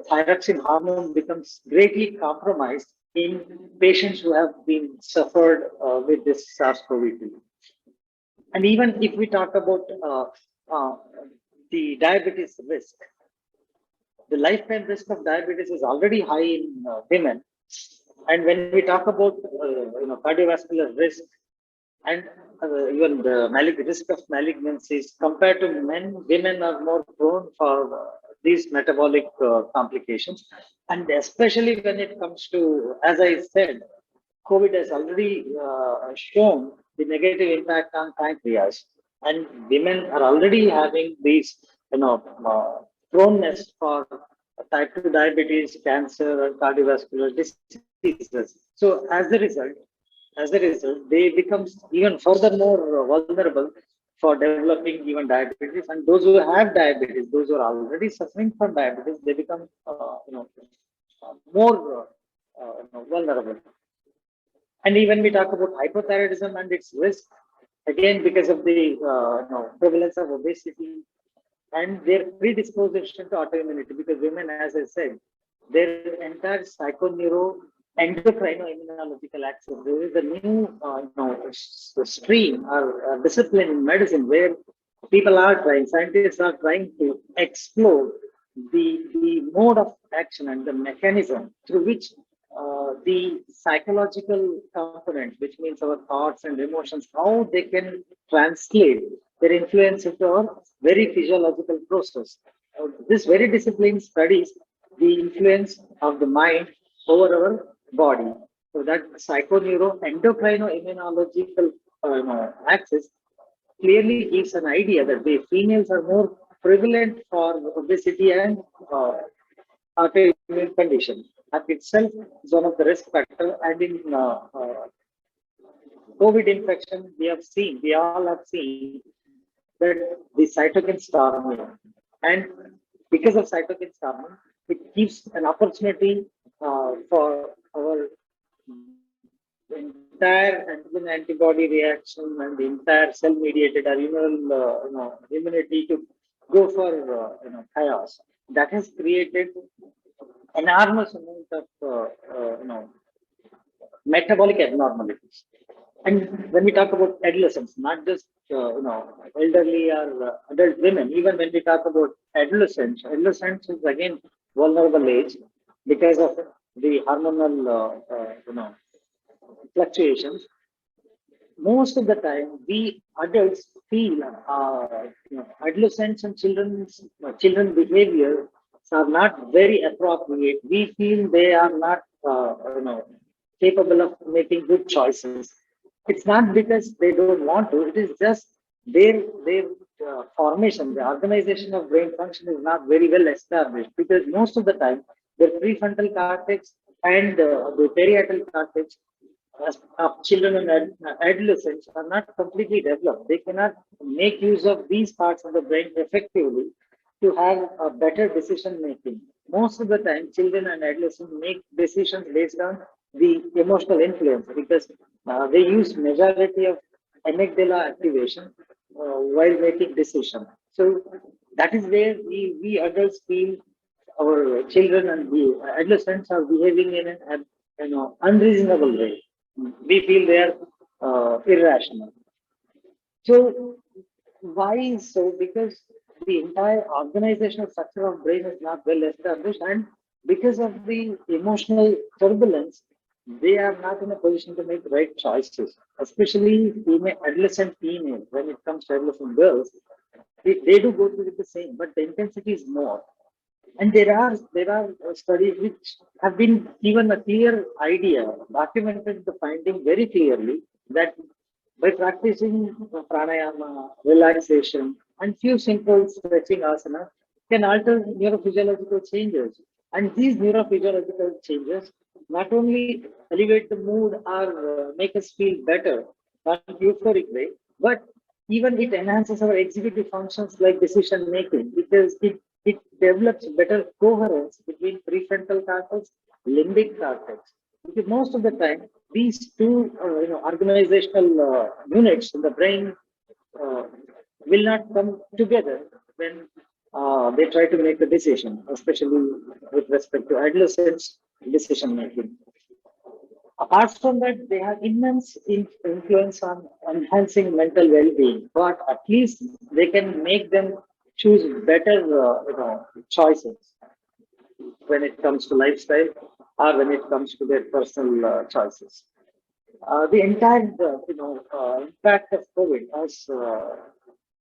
thyroxine hormone becomes greatly compromised in patients who have been suffered with this SARS-CoV-2. And even if we talk about uh, the diabetes risk, the lifetime risk of diabetes is already high in women. And when we talk about cardiovascular risk and even the risk of malignancies compared to men, women are more prone for these metabolic complications. And especially when it comes to, as I said, COVID has already shown the negative impact on pancreas, and women are already having these, proneness for type 2 diabetes, cancer, and cardiovascular diseases. So as a result, they become even furthermore vulnerable for developing even diabetes. And those who have diabetes, those who are already suffering from diabetes, they become, more vulnerable. And even we talk about hypothyroidism and its risk, again, because of the prevalence of obesity and their predisposition to autoimmunity, because women, as I said, their entire psychoneuro endocrino-immunological axis. There is a new stream or discipline in medicine where scientists are trying to explore the mode of action and the mechanism through which the psychological components, which means our thoughts and emotions, how they can translate their influence into our very physiological process. This very discipline studies the influence of the mind over our body. So that psychoneuro endocrino immunological axis clearly gives an idea that the females are more prevalent for obesity and autoimmune condition. That itself is one of the risk factors. And in COVID infection, we all have seen that the cytokine storming. And because of cytokine storming, it gives an opportunity for our entire antigen antibody reaction and the entire cell mediated or immunity to go for chaos. That has created enormous amount of metabolic abnormalities. And when we talk about adolescents, not just elderly or adult women, even when we talk about adolescents is again vulnerable age because of the hormonal fluctuations. Most of the time, we adults feel adolescents and children behavior are not very appropriate. We feel they are not capable of making good choices. It's not because they don't want to. It is just their formation, the organization of brain function is not very well established, because most of the time their prefrontal cortex and the parietal cortex of children and adolescents are not completely developed. They cannot make use of these parts of the brain effectively to have a better decision making. Most of the time, children and adolescents make decisions based on the emotional influence, because they use majority of amygdala activation while making decisions. So that is where we adults feel our children and the adolescents are behaving in an unreasonable way. We feel they are irrational. So why so? Because the entire organizational structure of brain is not well established, and because of the emotional turbulence, they are not in a position to make right choices. Especially adolescent females, when it comes to adolescent girls, they do go through the same, but the intensity is more. And there are studies which have been given a clear idea, documented the finding very clearly that By practicing pranayama, relaxation, and few simple stretching asana can alter neurophysiological changes. And these neurophysiological changes not only elevate the mood or make us feel better, not euphoric way, but even it enhances our executive functions like decision making because it develops better coherence between prefrontal cortex, limbic cortex. Because most of the time, these two organizational units in the brain uh, will not come together when they try to make a decision, especially with respect to adolescents decision making. Apart from that, they have immense influence on enhancing mental well-being, but at least they can make them choose better choices when it comes to lifestyle or when it comes to their personal choices. The entire impact of COVID, as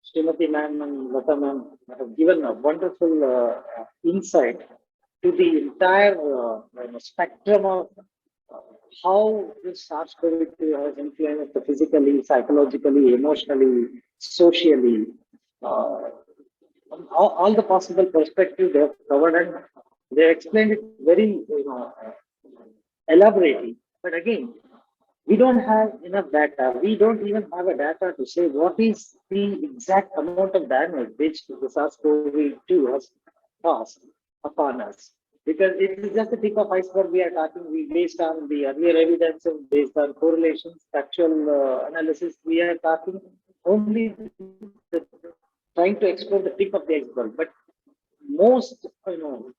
Srimati Ma'am and Lata Ma'am have given a wonderful insight to the entire spectrum of uh, how this SARS-CoV-2 has influenced the physically, psychologically, emotionally, socially, uh, all the possible perspectives they have covered, and they explained it very elaborately. But again, we don't have enough data. We don't even have a data to say what is the exact amount of damage which the SARS-CoV-2 has caused upon us. Because it is just the tip of iceberg we are talking. We based on the earlier evidence and based on correlations, factual analysis. We are talking only trying to explore the tip of the iceberg. But most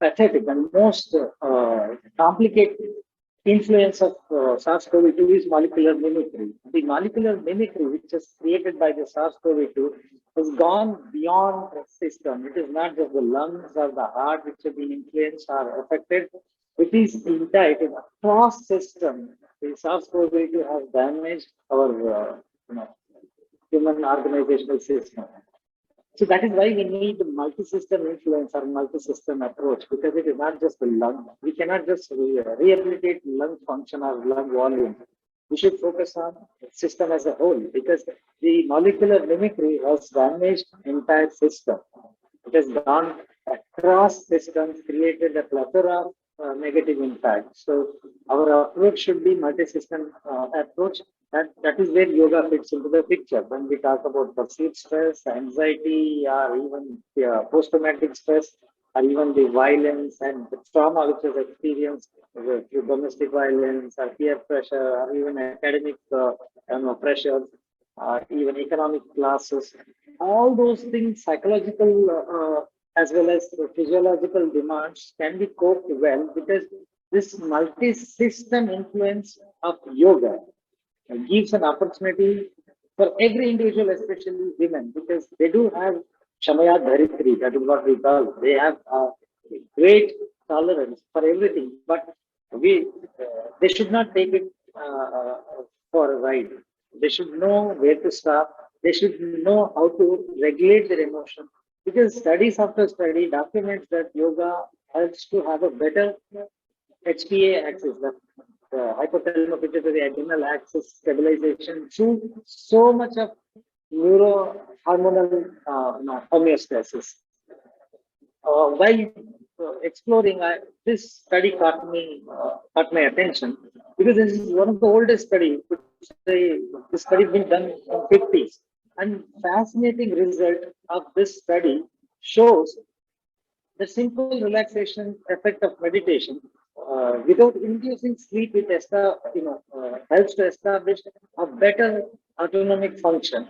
pathetic and most complicated influence of SARS-CoV-2 is molecular mimicry. The molecular mimicry, which is created by the SARS-CoV-2, has gone beyond the system. It is not just the lungs or the heart which have been influenced or affected. It is entire, it is across system. The SARS-CoV-2 has damaged our human organizational system. So that is why we need multi-system influence or multi-system approach because it is not just the lung. We cannot just rehabilitate lung function or lung volume. We should focus on the system as a whole because the molecular mimicry has damaged entire system. It has gone across systems, created a plethora of negative impact. So our approach should be multi-system approach. That is where yoga fits into the picture. When we talk about perceived stress, anxiety, or even post-traumatic stress, or even the violence and the trauma which is experienced through domestic violence, or peer pressure, or even academic pressure, even economic classes, all those things, psychological as well as physiological demands can be coped well because this multi-system influence of yoga gives an opportunity for every individual, especially women, because they do have Shamaya Dharitri, that is what we call. They have a great tolerance for everything, but we they should not take it for a ride. They should know where to stop. They should know how to regulate their emotion. Because studies after study documents that yoga helps to have a better HPA axis, the hypothalamus pituitary adrenal axis stabilization through so much of neurohormonal homeostasis. While exploring, this study caught my attention because this is one of the oldest study. Could say this study been done in 50s, and fascinating result of this study shows the simple relaxation effect of meditation without inducing sleep, helps to establish a better autonomic function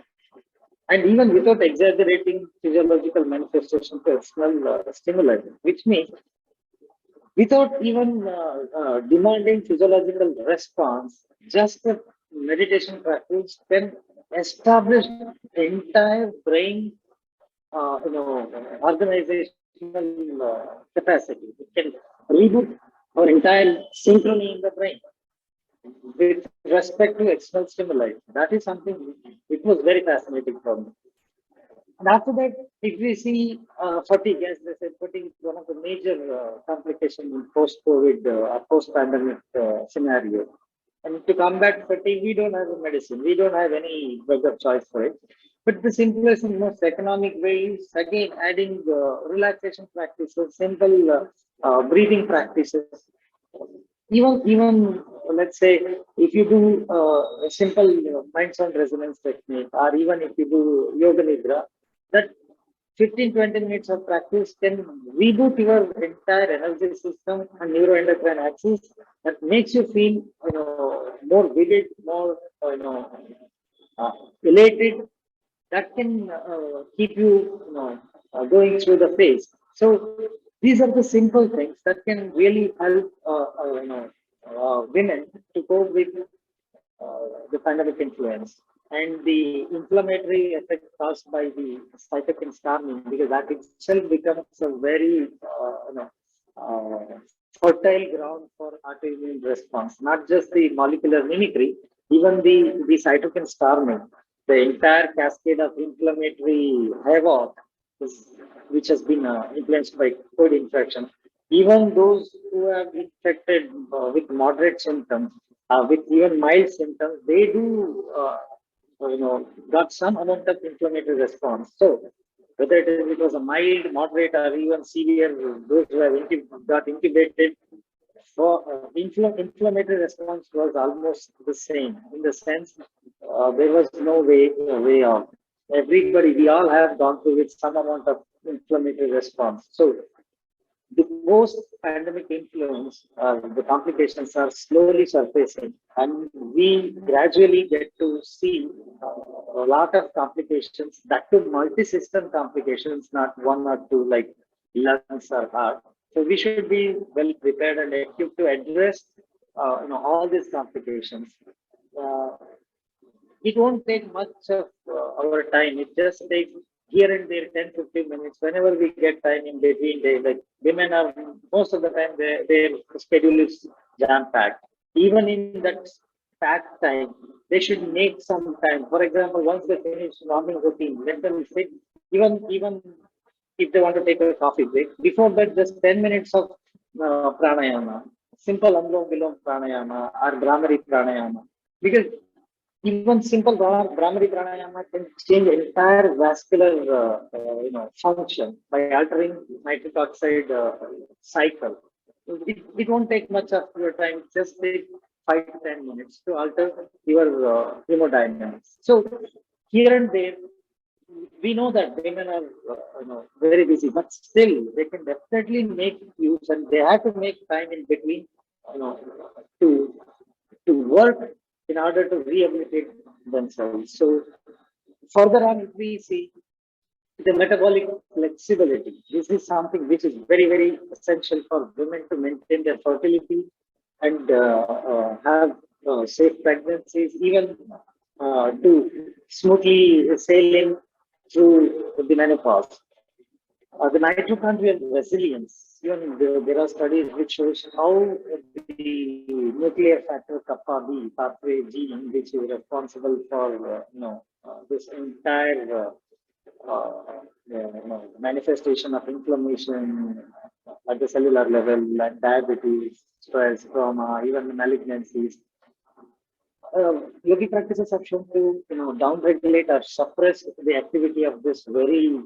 and even without exaggerating physiological manifestation to external stimuli, which means without even demanding physiological response, just the meditation practice can establish the entire brain, organizational capacity. It can reboot our entire synchrony in the brain with respect to external stimuli. That is something it was very fascinating for me. And after that, if we see fatigue, as they said, fatigue is one of the major complications in post-COVID or post-pandemic scenario. And to combat fatigue, we don't have a medicine. We don't have any drug of choice for it. But the simplest and most economic way is again adding relaxation practices, simple breathing practices. Even let's say if you do a simple mind sound resonance technique, or even if you do yoga nidra, that 15-20 minutes of practice can reboot your entire energy system and neuroendocrine axis. That makes you feel more vivid, more uh, elated. That can keep you, going through the phase. So these are the simple things that can really help women to cope with the pandemic influence and the inflammatory effect caused by the cytokine storming, because that itself becomes a very fertile ground for autoimmune response, not just the molecular mimicry, even the cytokine storming, the entire cascade of inflammatory havoc is, which has been influenced by COVID infection. Even those who have infected with moderate symptoms, with even mild symptoms, they do, got some amount of inflammatory response. So whether it was a mild, moderate, or even severe, those who have got intubated, for inflammatory response was almost the same, in the sense there was no way out. Everybody, we all have gone through with some amount of inflammatory response. So the post-pandemic influence, the complications are slowly surfacing, and we gradually get to see a lot of complications, that to multi-system complications, not one or two like lungs or heart. So we should be well prepared and equipped to address, all these complications. Uh, it won't take much of our time. It just takes here and there 10-15 minutes whenever we get time in between days. Like women are most of the time their schedule is jam packed. Even in that packed time, they should make some time. For example, once they finish morning routine, let them sit. Even if they want to take a coffee break, before that, just 10 minutes of pranayama, simple Anulom Vilom pranayama or Brahmari pranayama, because even simple Brahmari pranayama can change entire vascular function by altering nitric oxide cycle. It won't take much of your time, just take 5 to 10 minutes to alter your hemodynamics. So here and there, we know that women are very busy, but still they can definitely make use, and they have to make time in between, you know, to work in order to rehabilitate themselves. So further on, if we see the metabolic flexibility, this is something which is very, very essential for women to maintain their fertility and have safe pregnancies, even to smoothly sailing through the menopause. The mitochondrial resilience, even there are studies which shows how the nuclear factor kappa B pathway gene, which is responsible for this entire manifestation of inflammation at the cellular level, like diabetes, stress, trauma, even malignancies. Yogi practices have shown to downregulate or suppress the activity of this very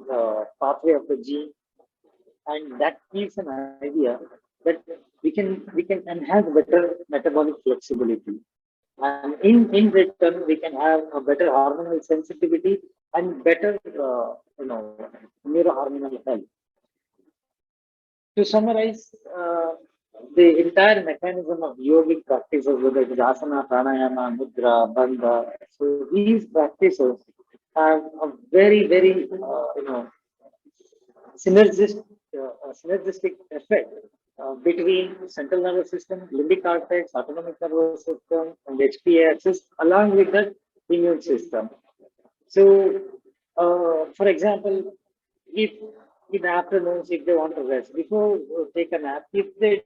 pathway of the gene, and that gives an idea that we can enhance better metabolic flexibility, and in return we can have a better hormonal sensitivity and better neurohormonal health. To summarize, the entire mechanism of yogic practices, whether it is asana, pranayama, mudra, bandha, so these practices have a very, very, synergistic, synergistic effect between central nervous system, limbic cortex, autonomic nervous system, and HPA axis, along with the immune system. So, for example, if in the afternoons, if they want to rest, before take a nap, if they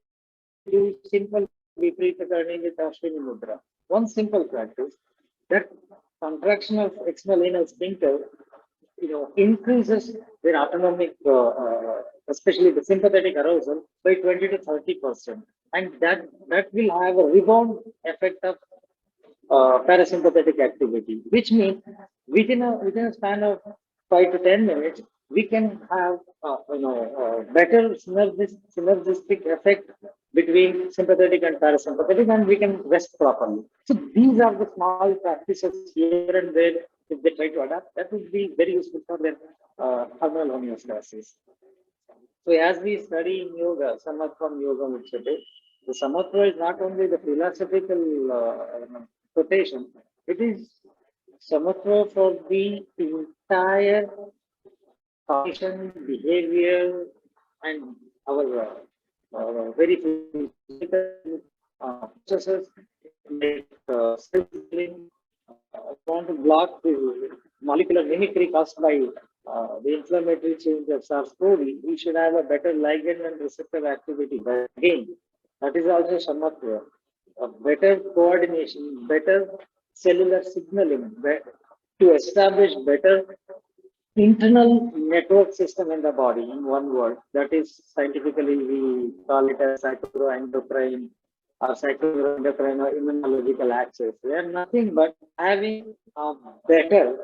do simple Viparita Karni with Ashwini Mudra, one simple practice, that contraction of external anal sphincter, increases their autonomic, especially the sympathetic arousal by 20 to 30%, and that will have a rebound effect of parasympathetic activity, which means within a span of 5 to 10 minutes, we can have better synergistic effect between sympathetic and parasympathetic, and we can rest properly. So these are the small practices here and there. If they try to adapt, that would be very useful for their hormonal homeostasis. So as we study in yoga, Samatvam Yoga Uchyate, the Samatva is not only the philosophical quotation, it is Samatva for the entire cognition, behavior, and our very physical processes like self-healing. I want to block the molecular mimicry caused by the inflammatory change of SARS-CoV. We should have a better ligand and receptor activity. But again, that is also Samatva. A better coordination, better cellular signaling, to establish better internal network system in the body, in one word. That is scientifically we call it as cytoendocrine or cytoendocrine or immunological axis. They are nothing but having a better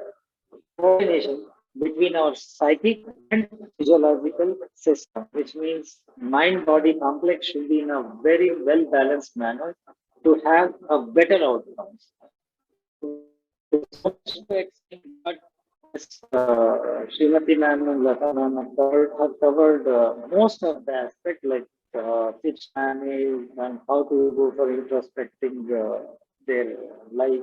coordination between our psychic and physiological system, which means mind-body complex should be in a very well-balanced manner to have a better outcomes. But Srimati ma'am and Lata ma'am have covered most of the aspect like pitch manage and how to go for introspecting their life.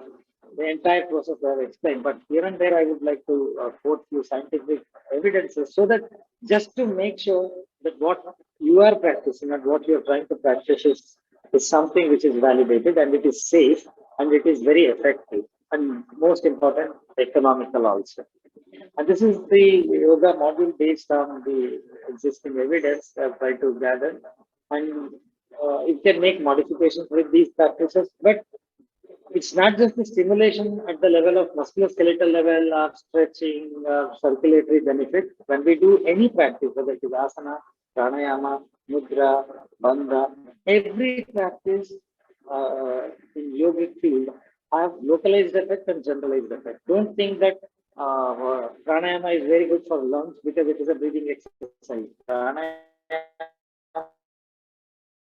The entire process I have explained, but here and there I would like to quote few scientific evidences so that just to make sure that what you are practicing and what you are trying to practice is something which is validated and it is safe and it is very effective and most important, economical also. And this is the yoga module based on the existing evidence I've tried to gather. And it can make modifications with these practices, but it's not just the stimulation at the level of musculoskeletal level or stretching or circulatory benefit. When we do any practice, whether it is asana, pranayama, mudra, bandha, every practice in yogic field have localized effect and generalized effect. Don't think that pranayama is very good for lungs because it is a breathing exercise. Pranayama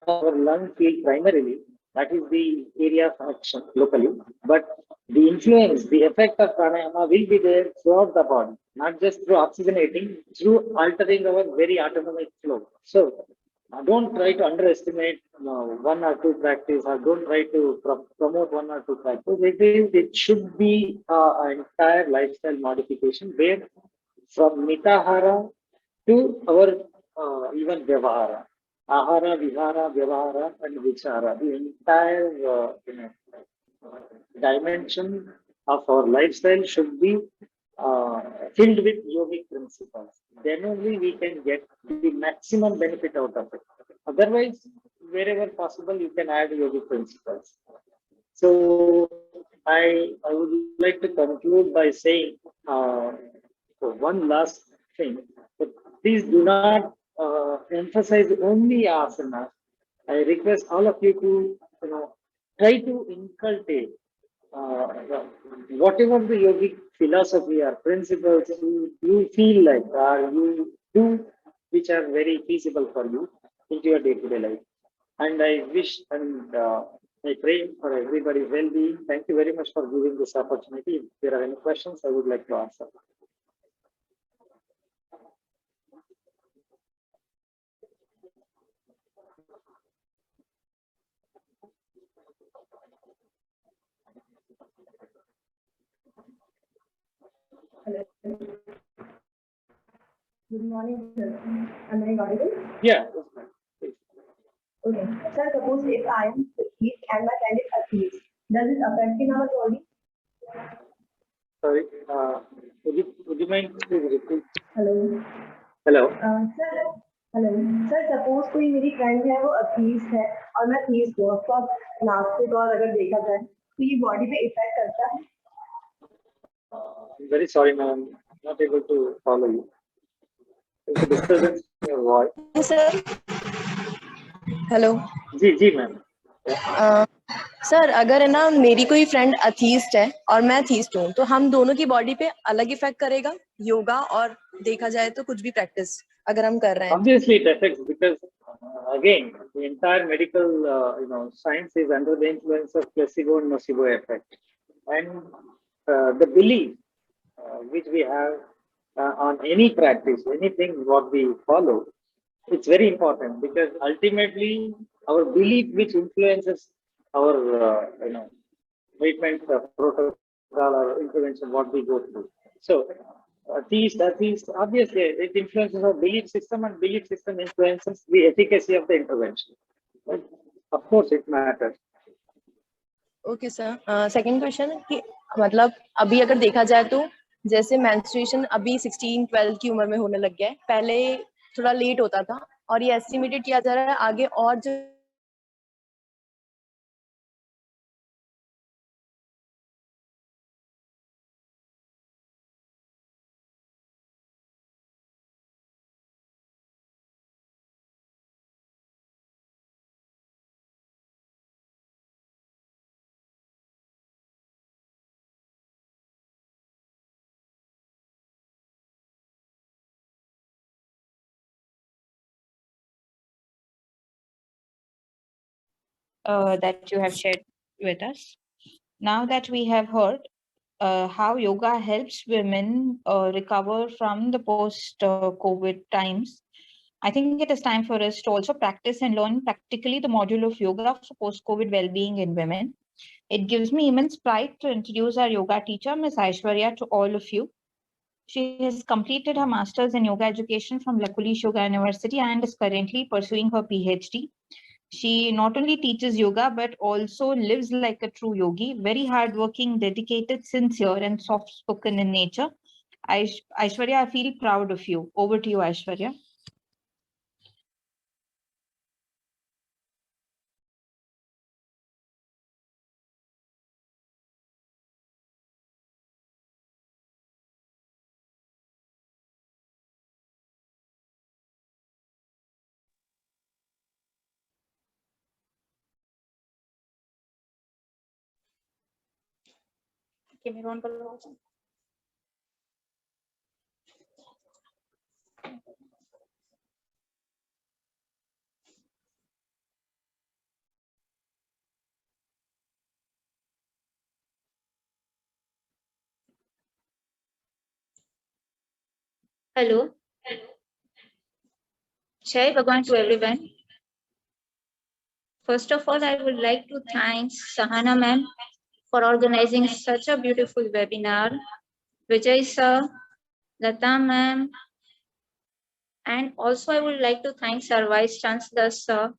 our lung field primarily, that is the area of action locally, but the influence, the effect of pranayama will be there throughout the body, not just through oxygenating, through altering our very autonomic flow. So don't try to underestimate one or two practice or don't try to promote one or two practice. It should be an entire lifestyle modification where from mitahara to our even vyavahara. Ahara, vihara, vyavahara, and vichara. The entire dimension of our lifestyle should be filled with yogic principles. Then only we can get the maximum benefit out of it. Otherwise, wherever possible, you can add yogic principles. So I would like to conclude by saying one last thing. Please do not emphasize only asana. I request all of you to try to inculcate whatever the yogic philosophy or principles you feel like or you do, which are very feasible for you into your day-to-day life. And I wish and I pray for everybody's well-being. Thank you very much for giving this opportunity. If there are any questions, I would like to answer. Hello. Good morning, sir. Am I audible? Yeah. Okay. Sir, suppose if I am fatigued and my friend is atheist, does it affect in our body? Sorry. Would you mind please repeat? Hello. Hello. Sir, hello sir suppose कोई मेरी friend है वो atheist है और मैं atheist हूँ of course नास्तिक और अगर देखा जाए तो ये बॉडी पे इफेक्ट करता है Very sorry, ma'am. Not able to follow you. There's a disturbance in your voice. Sir. Hello. जी, ma'am. सर अगर है ना मेरी कोई फ्रेंड अथीस्ट है और मैं अथीस्ट हूँ तो हम दोनों की बॉडी पे अलग इफेक्ट करेगा योगा और देखा जाए तो कुछ भी प्रैक्टिस अगर हम कर रहे हैं Obviously, it affects because again, the entire medical science is under the influence of placebo and nocebo effect, and the belief which we have on any practice, anything what we follow, it's very important because ultimately our belief which influences our treatment protocol or intervention what we go through. So these obviously it influences our belief system and belief system influences the efficacy of the intervention. But of course, it matters. Okay sir second question कि मतलब अभी अगर देखा जाए तो जैसे menstruation अभी 16-12 की उम्र में होने लग गया है पहले थोड़ा लेट होता था और ये एस्टिमेटेड किया जा रहा है आगे और जो that you have shared with us. Now that we have heard how yoga helps women recover from the post-COVID times, I think it is time for us to also practice and learn practically the module of yoga for post-COVID well-being in women. It gives me immense pride to introduce our yoga teacher, Ms. Aishwarya, to all of you. She has completed her master's in yoga education from Lakulish Yoga University and is currently pursuing her PhD. She not only teaches yoga but also lives like a true yogi, very hardworking, dedicated, sincere, and soft spoken in nature. Aishwarya, I feel proud of you. Over to you, Aishwarya. Hello. Jai Bhagwan to everyone. First of all, I would like to thank Sahana ma'am for organizing such a beautiful webinar. Vijay sir, Lata ma'am, and also I would like to thank our Vice Chancellor sir.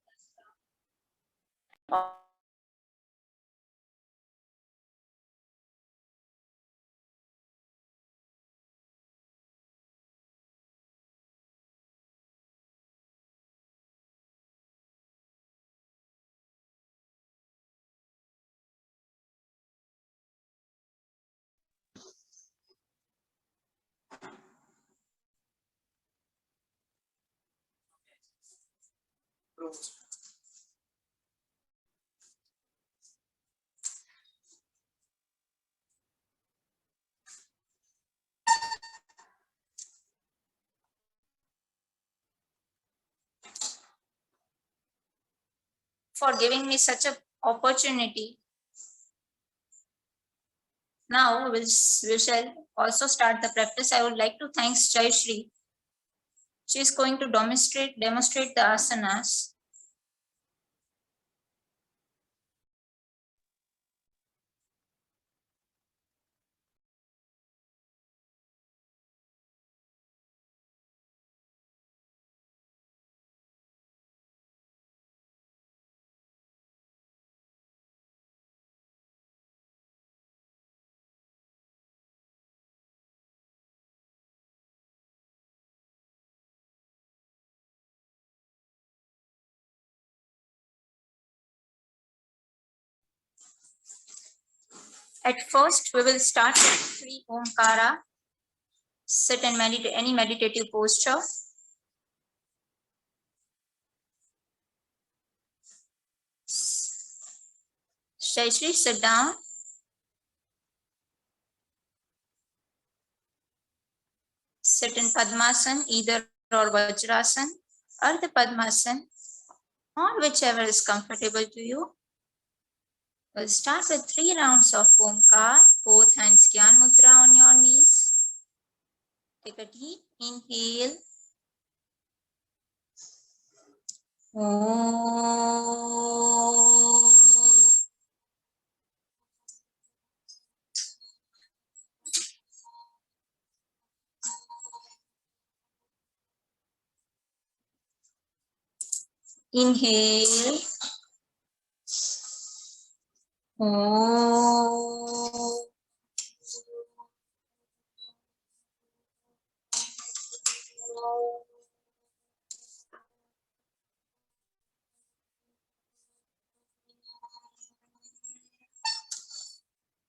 For giving me such an opportunity. Now we shall also start the practice. I would like to thank Jai Shri. She is going to demonstrate the asanas. At first, we will start with Sri Omkara. Sit in any meditative posture. Shaishri, sit down. Sit in Padmasan, either or Vajrasan, or the Padmasan, or whichever is comfortable to you. We'll start with 3 rounds of Omkar, both hands Gyan Mudra on your knees. Take a deep inhale. Om. Inhale. Om.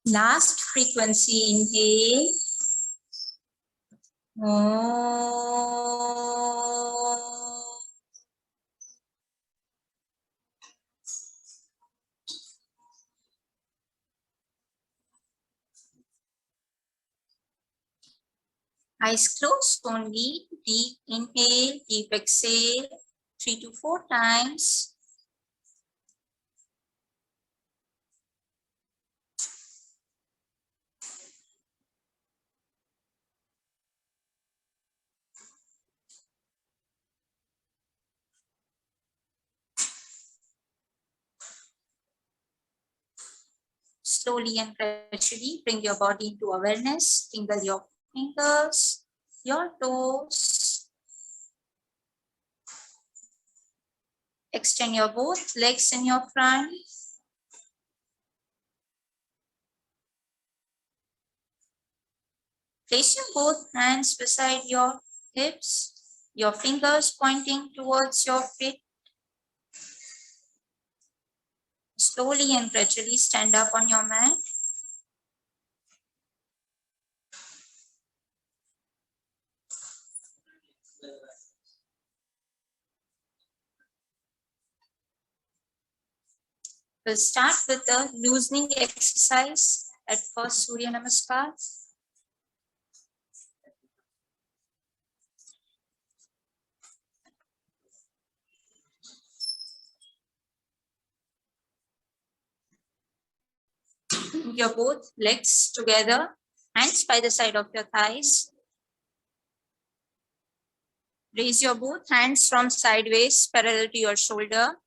Last frequency, inhale. Om. Eyes closed only. Deep inhale, deep exhale, 3 to 4 times. Slowly and gradually bring your body into awareness. Tingle your fingers, your toes. Extend your both legs in your front. Place your both hands beside your hips, your fingers pointing towards your feet. Slowly and gradually stand up on your mat. We'll start with the loosening exercise. At first, Surya Namaskar. Bring your both legs together, hands by the side of your thighs. Raise your both hands from sideways, parallel to your shoulder.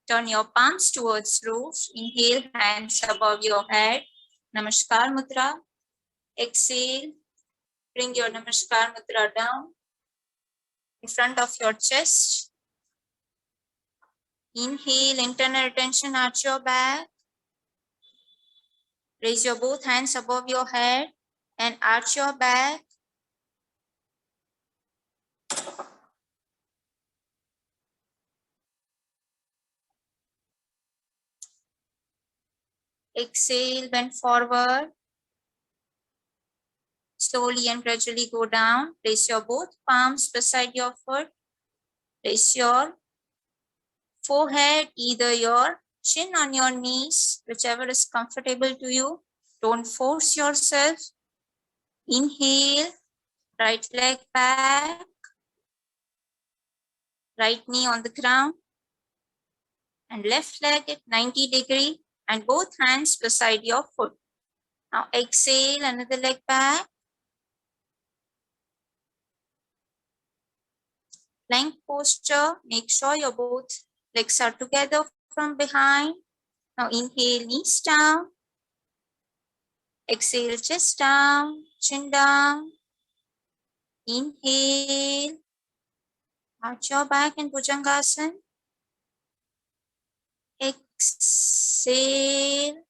Turn your palms towards roof. Inhale, hands above your head. Namaskar Mudra. Exhale, bring your Namaskar Mudra down in front of your chest. Inhale, internal tension, arch your back. Raise your both hands above your head and arch your back. Exhale, bend forward. Slowly and gradually go down. Place your both palms beside your foot. Place your forehead, either your chin on your knees, whichever is comfortable to you. Don't force yourself. Inhale, right leg back, right knee on the ground, and left leg at 90 degrees, and both hands beside your foot. Now exhale, another leg back. Plank posture, make sure your both legs are together from behind. Now inhale, knees down. Exhale, chest down, chin down. Inhale, arch your back in Bhujangasana. Exhale,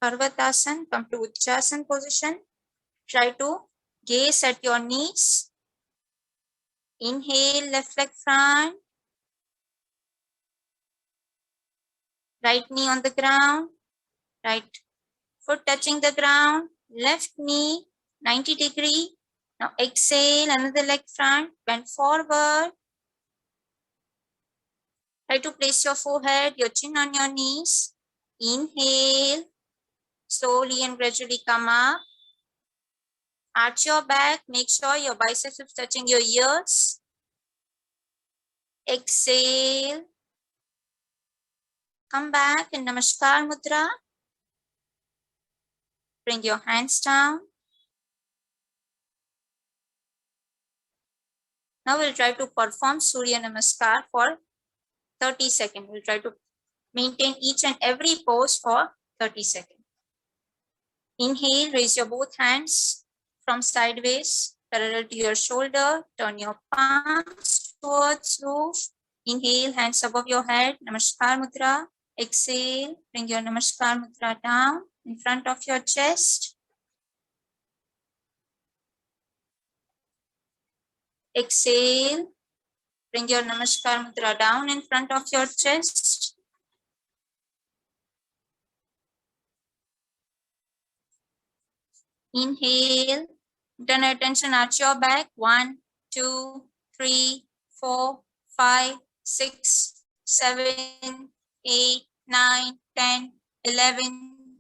Parvatasana, come to Uttanasana position. Try to gaze at your knees. Inhale, left leg front. Right knee on the ground. Right foot touching the ground. Left knee, 90 degrees. Now exhale, another leg front. Bend forward. Try to place your forehead, your chin on your knees. Inhale. Slowly and gradually come up. Arch your back. Make sure your biceps are touching your ears. Exhale. Come back in Namaskar Mudra. Bring your hands down. Now we'll try to perform Surya Namaskar for 30 seconds. We'll try to maintain each and every pose for 30 seconds. Inhale, raise your both hands from sideways, parallel to your shoulder. Turn your palms towards roof. Inhale, hands above your head, Namaskar Mudra. Exhale, bring your Namaskar Mudra down in front of your chest. Exhale, bring your Namaskar Mudra down in front of your chest. Inhale, turn attention at your back. 1, 2, 3, 4, 5, 6, 7, 8, 9, 10, 11,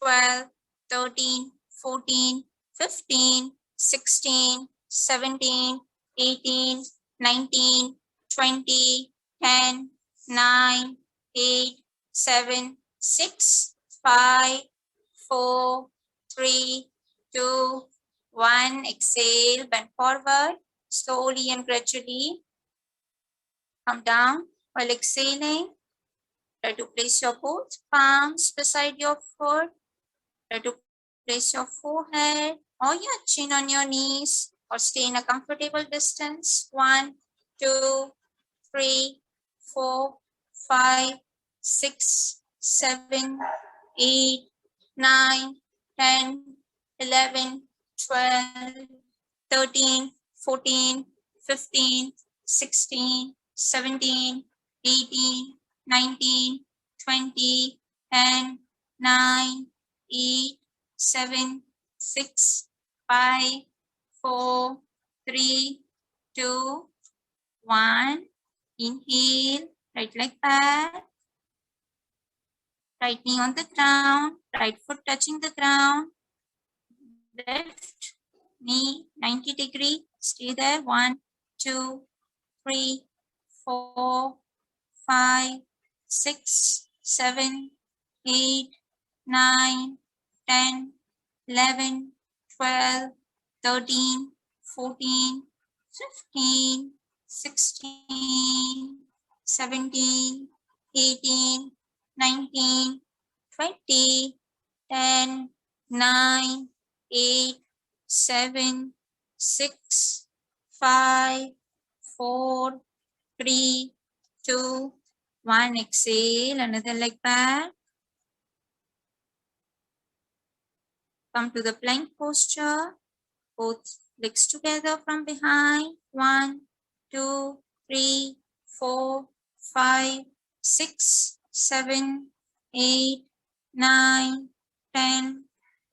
12, 13, 14, 15, 16, 17, 18, 19, 20, 10, 9, 8, 7, 6, 5, 4, 3, 2, 1. Exhale, bend forward. Slowly and gradually come down. While exhaling, try to place your both palms beside your foot. Try to place your forehead or your chin on your knees or stay in a comfortable distance. 1, 2, 3, 4, 5, 6, 7, 8, 9, 10, 11, 12, 13, 14, 15, 16, 17, 18, 19, 20, 10, 9, 8, 7, 6, 5, 4, 3, 2, 1. Inhale, right leg back. Right knee on the ground, right foot touching the ground. Left knee 90 degree. Stay there. 1, 2, 3, 4, 5, 6, 7, 8, 9, 10, 11, 12, 13, 14, 15, 16, 17, 18, 19, 20, 10, 9, 8, 7, 6, 5, 4, 3, 2, 1. Exhale, another leg back. Come to the plank posture. Both legs together from behind. 1, 2, 3, 4, 5, 6, 7, 8, 9, 10,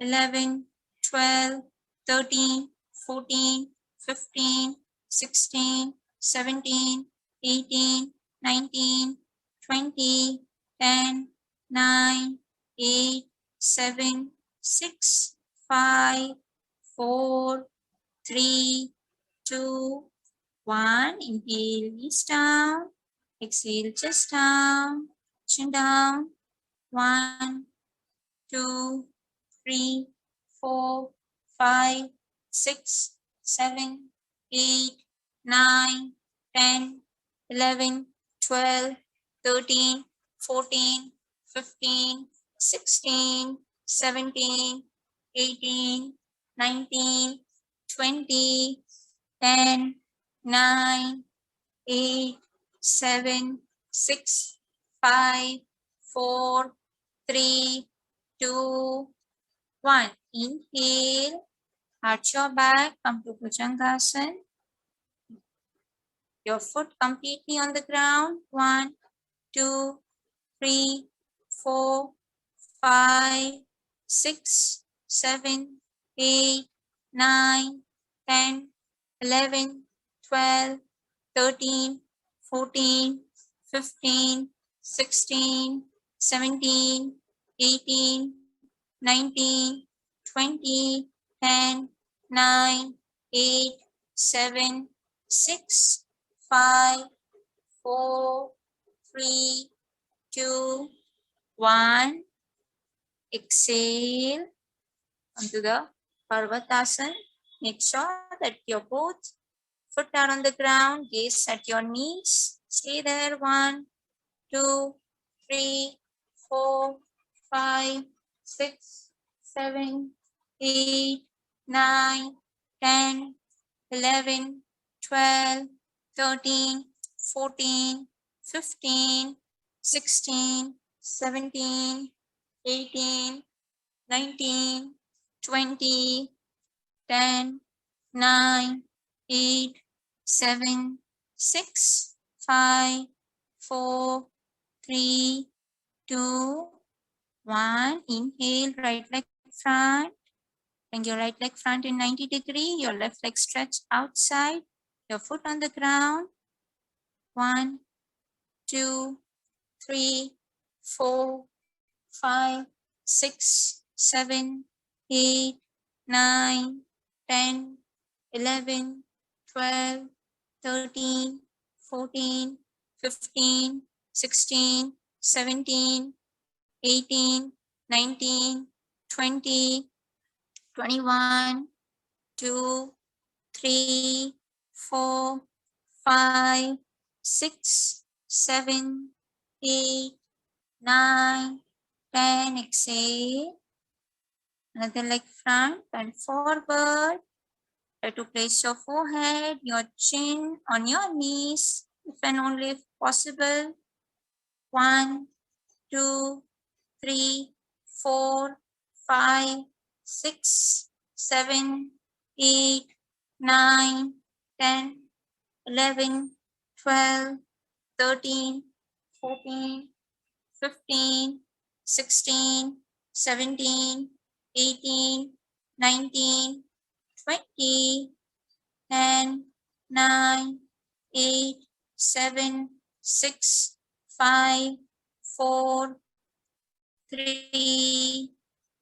11, 12, 13, 14, 15, 16, 17, 18, 19, 20, 10, 9, 8, 7, 6, 5, 4, 3, 2, 1. Inhale, knees down. Exhale, chest down, chin down. 1, 2, 3, 4, 5, 6, 7, 8, 9, 10, 11, 12, 13, 14, 15, 16, 17, 18, 19, 20, 10, 9, 8, 7, 6, 5, 4, 3, 2, 1. Inhale, arch your back, come to Bhujangasana. Your foot completely on the ground. 1, 2, 3, 4, 5, 6, 7, 8, 9, 10, 11, 12, 13, 14, 15, 16, 17, 18, 19, 20, 10, 9, 8, 7, 6, 5, 4, 3, 2, 1. Exhale onto the Parvatasana. Make sure that your both foot are on the ground. Gaze at your knees. Stay there. 1, 2, 3, 4, 5, 6, 7, 8, 9, 10, 11, 12, 13, 14, 15, 16, 17, 18, 19, 20, 10, 9, 8, 7, 6, 5, 4, 3, 2, 1. Inhale, right leg front. Bring your right leg front in 90 degrees. Your left leg stretched outside. Your foot on the ground. 1, 2, 3, 4, 5, 6, 7, 8, 9, 10, 11, 12, 13, 14, 15, 16, 17, 18, 19, 20, 21, 2, 3, 4, 5, 6, 7, 8, 9, 10. Exhale. Another leg front and forward. Try to place your forehead, your chin on your knees, if and only if possible. 1, 2, 3, 4, 5, 6, 7, 8, 9, 10, 11, 12, 13, 14, 15, 16, 17, 18, 19, 20, 10, 9, 8, 7, 6, 5, 4, 3,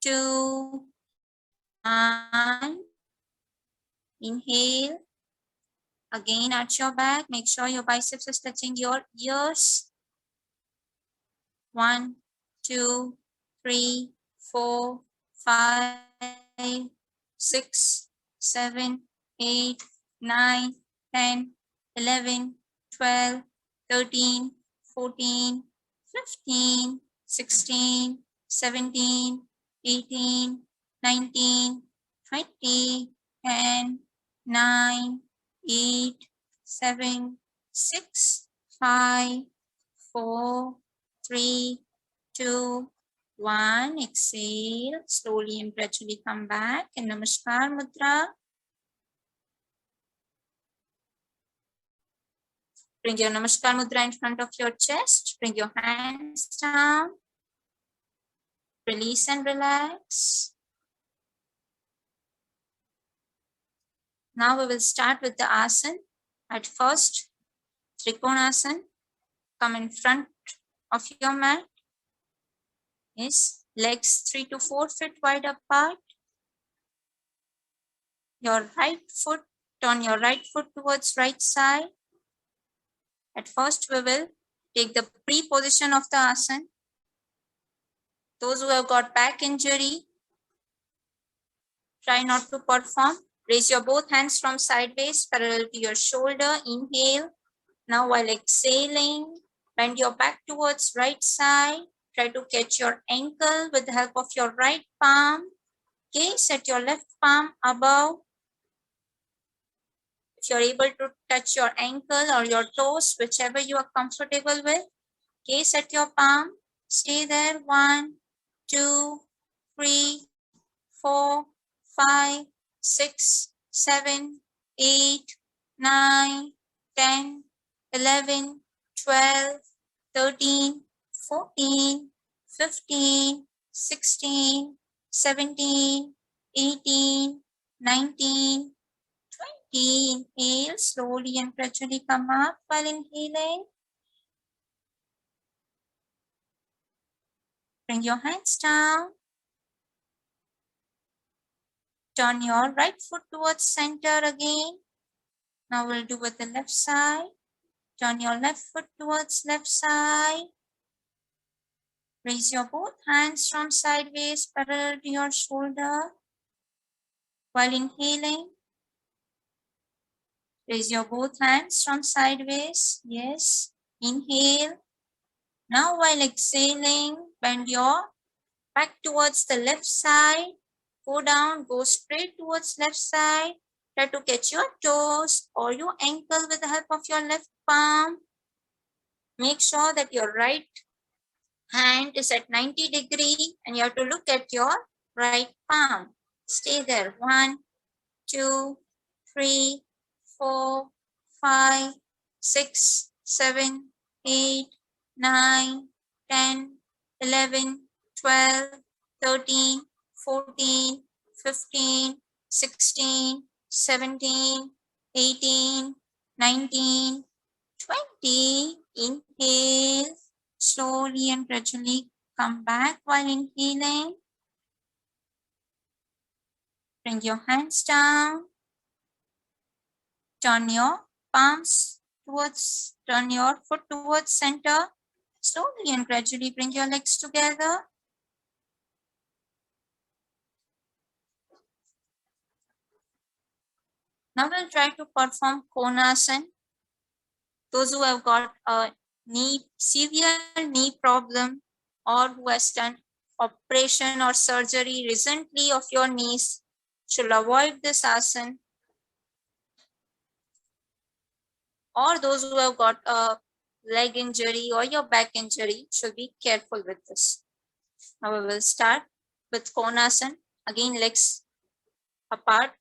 2, 1. Inhale. Again, arch your back. Make sure your biceps is touching your ears. 1, 2, 3, 4, 5, 6, 7, 8, 9, 10, 11, 12, 13, 14, 15, 16, 17, 18, 19, 20, 10, 9, 8, 7, 6, 5, 4, 3, 2, 1. Exhale. Slowly and gradually come back in Namaskar Mudra. Bring your Namaskar Mudra in front of your chest. Bring your hands down. Release and relax. Now we will start with the asana. At first, Trikonasana. Come in front of your mat. Yes, legs 3 to 4 feet wide apart. Your right foot, turn your right foot towards right side. At first, we will take the pre-position of the asana. Those who have got back injury, try not to perform. Raise your both hands from sideways, parallel to your shoulder. Inhale. Now while exhaling, bend your back towards right side. Try to catch your ankle with the help of your right palm. Gaze at your left palm above. If you're able to touch your ankle or your toes, whichever you are comfortable with, gaze at your palm. Stay there. 1, 2, 3, 4, 5, 6, 7, 8, 9, 10, 11, 12, 13, 14, 15, 16, 17, 18, 19, 20. Inhale slowly and gradually come up while inhaling. Bring your hands down. Turn your right foot towards center again. Now we'll do with the left side. Turn your left foot towards left side. Raise your both hands from sideways parallel to your shoulder. While inhaling, raise your both hands from sideways. Yes. Inhale. Now while exhaling, bend your back towards the left side. Go down, go straight towards left side. Try to catch your toes or your ankle with the help of your left palm. Make sure that your right hand is at 90 degrees and you have to look at your right palm. Stay there. 1, 2, 3, 4, 5, 6, 7, 8, 9, 10, 11, 12, 13, 14, 15, 16, 17, 18, 19, 20. Inhale. Slowly and gradually come back while inhaling. Bring your hands down. Turn your palms towards, turn your foot towards center. Slowly and gradually bring your legs together. Now we'll try to perform Konasana. Those who have got a severe knee problem or who has done operation or surgery recently of your knees should avoid this asana. Or those who have got a leg injury or your back injury should be careful with this. Now we will start with Konasana. Again, legs apart,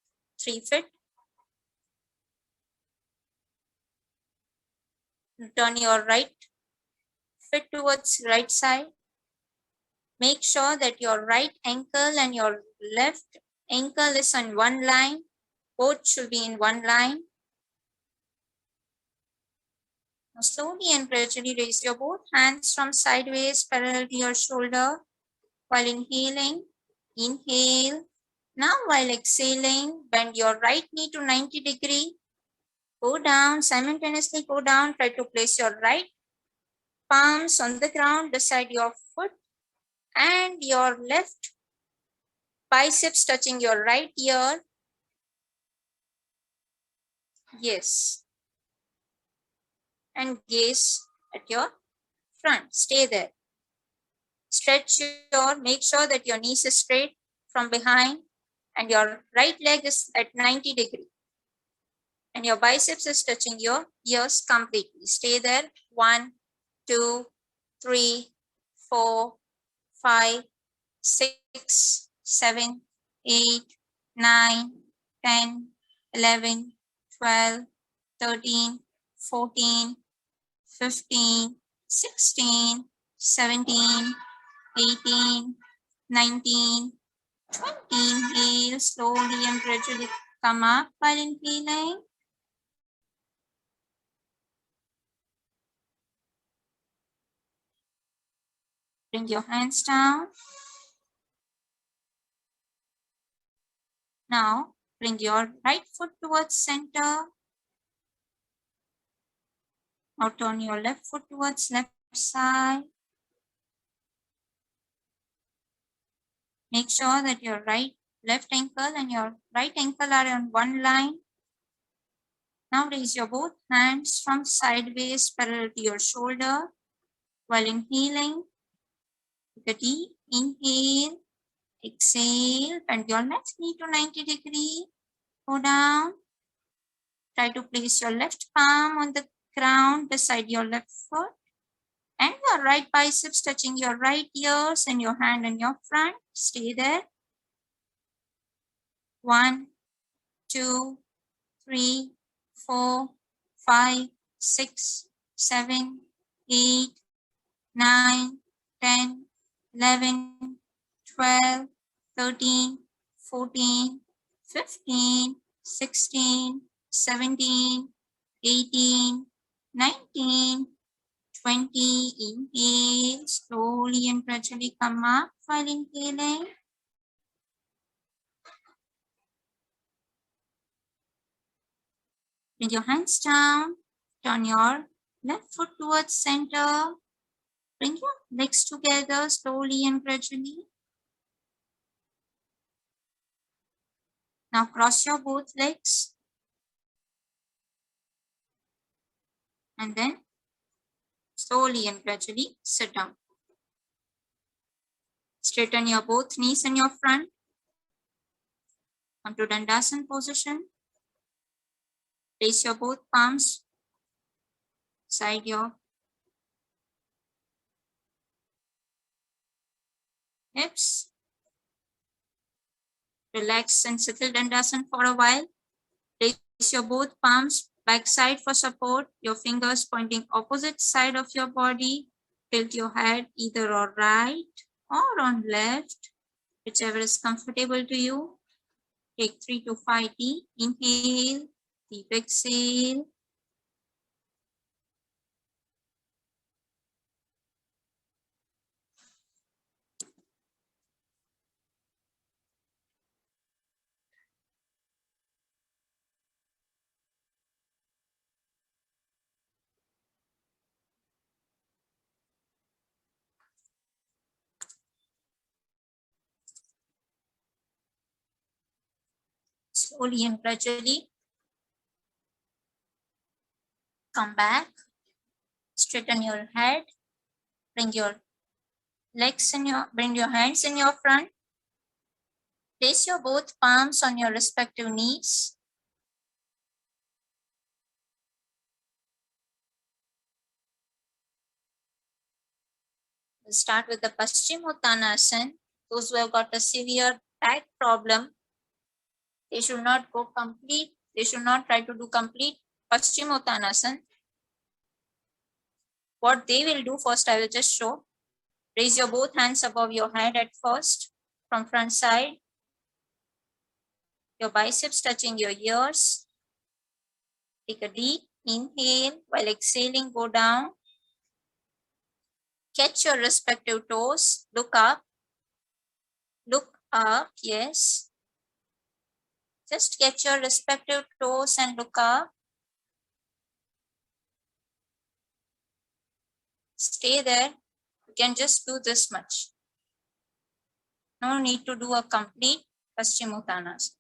3 feet. Turn your right foot towards right side. Make sure that your right ankle and your left ankle is on one line. Both should be in one line. Now slowly and gradually raise your both hands from sideways parallel to your shoulder. While inhaling, inhale. Now while exhaling, bend your right knee to 90 degrees. Go down, simultaneously go down. Try to place your right palms on the ground beside your foot and your left biceps touching your right ear. Yes. And gaze at your front. Stay there. Stretch make sure that your knees is straight from behind and your right leg is at 90 degrees. And your biceps is touching your ears completely. Stay there. 1, 2, 3, 4, 5, 6, 7, 8, 9, 10, 11, 12, 13, 14, 15, 16, 17, 18, 19, 20. Inhale slowly and gradually come up while inhaling. Bring your hands down. Now bring your right foot towards center. Now turn your left foot towards left side. Make sure that your left ankle and your right ankle are on one line. Now raise your both hands from sideways parallel to your shoulder. While inhaling, take a deep inhale, exhale, bend your left knee to 90 degrees. Go down. Try to place your left palm on the ground beside your left foot and your right biceps touching your right ears and your hand on your front. Stay there. 1, 2, 3, 4, 5, 6, 7, 8, 9, 10, 11, 12, 13, 14, 15, 16, 17, 18, 19, 20. Inhale, slowly and gradually come up while inhaling. Bring your hands down. Turn your left foot towards center. Bring your legs together slowly and gradually. Now cross your both legs. And then slowly and gradually sit down. Straighten your both knees in your front. Come to Dandasana position. Place your both palms beside your hips. Relax and settle Dandasana for a while. Place your both palms backside for support. Your fingers pointing opposite side of your body. Tilt your head either on right or on left, whichever is comfortable to you. Take 3 to 5 deep. Inhale, deep exhale. Slowly and gradually come back. Straighten your head. Bring your hands in your front. Place your both palms on your respective knees. We'll start with the Paschimottanasana. Those who have got a severe back problem, they should not try to do complete Paschimottanasana. What they will do first, I will just show. Raise your both hands above your head at first, from front side. Your biceps touching your ears. Take a deep inhale. While exhaling, go down. Catch your respective toes. Look up. Look up, yes. Just catch your respective toes and look up. Stay there. You can just do this much. No need to do a complete Paschimottanasana.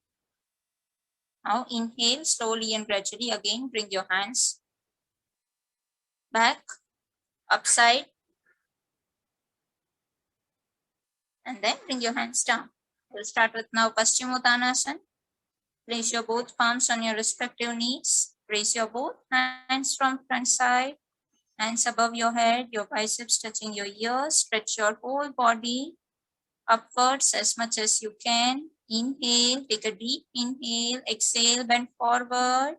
Now inhale slowly and gradually. Again, bring your hands back, upside, and then bring your hands down. We'll start with now Paschimottanasana. Place your both palms on your respective knees. Raise your both hands from front side. Hands above your head, your biceps touching your ears. Stretch your whole body upwards as much as you can. Inhale, take a deep inhale. Exhale, bend forward.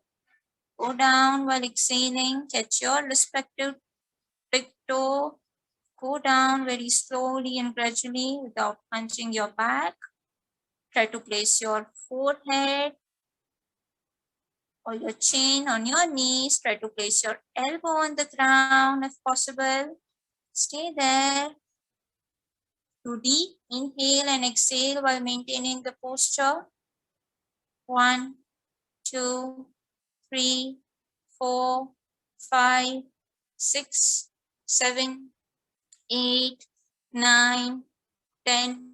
Go down while exhaling. Catch your respective big toe. Go down very slowly and gradually without punching your back. Try to place your forehead or your chin on your knees. Try to place your elbow on the ground if possible. Stay there. Do deep inhale and exhale while maintaining the posture. 1, 2, 3, 4, 5, 6, 7, 8, 9, 10,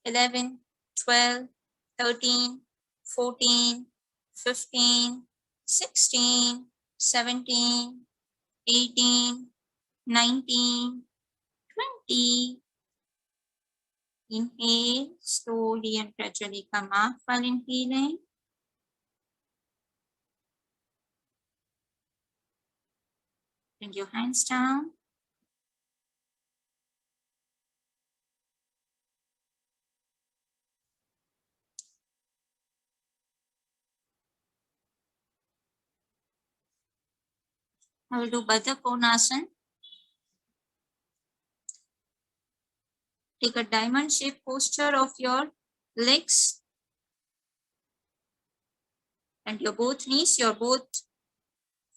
11, 12, 13, 14, 15, 16, 17, 18, 19, 20. Inhale, slowly and gradually come up while inhaling. Bring your hands down. I will do Baddha Konasana. Take a diamond shaped posture of your legs and your both knees, your both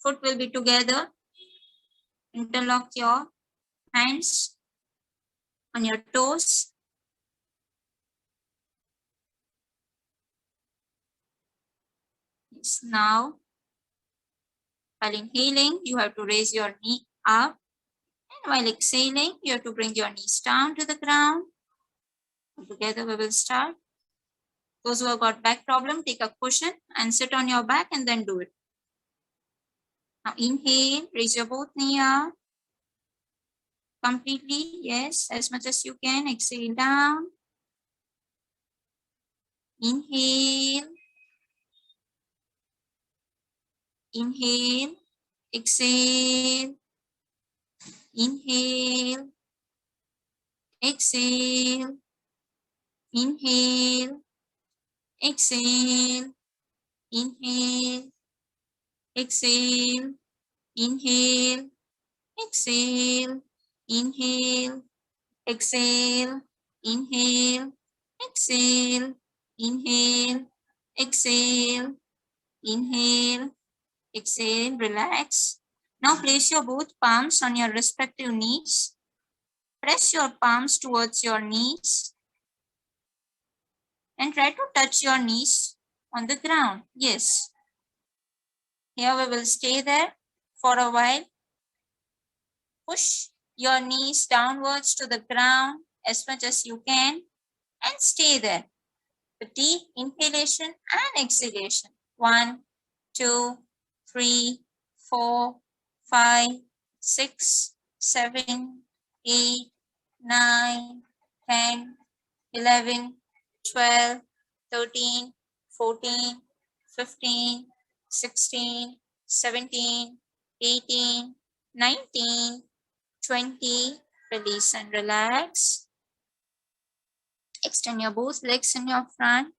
foot will be together Interlock your hands on your toes. Yes. Now, while inhaling, you have to raise your knee up. And while exhaling, you have to bring your knees down to the ground. Together we will start. Those who have got back problem, take a cushion and sit on your back and then do it. Now inhale, raise your both knee up. Completely, yes, as much as you can. Exhale down. Inhale. Inhale. Exhale. Inhale. Exhale. Inhale. Exhale. Inhale. Exhale. Inhale. Exhale. Inhale. Exhale. Inhale. Exhale. Inhale. Exhale. Inhale. Exhale. Relax. Now place your both palms on your respective knees. Press your palms towards your knees and try to touch your knees on the ground. Yes. Here we will stay there for a while. Push your knees downwards to the ground as much as you can and stay there. The deep inhalation and exhalation. 1, 2, 3, 4, 5, 6, 7, 8, 9, 10, 11, 12, 13, 14, 15, 16, 17, 18, 19, 20. Release and relax. Extend your both legs in your front.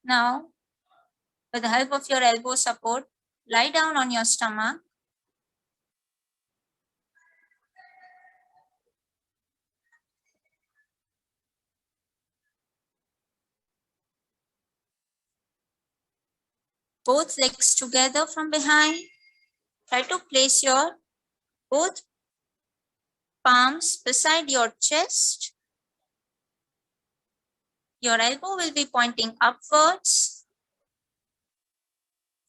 Now, with the help of your elbow support, lie down on your stomach. Both legs together from behind. Try to place your both palms beside your chest. Your elbow will be pointing upwards.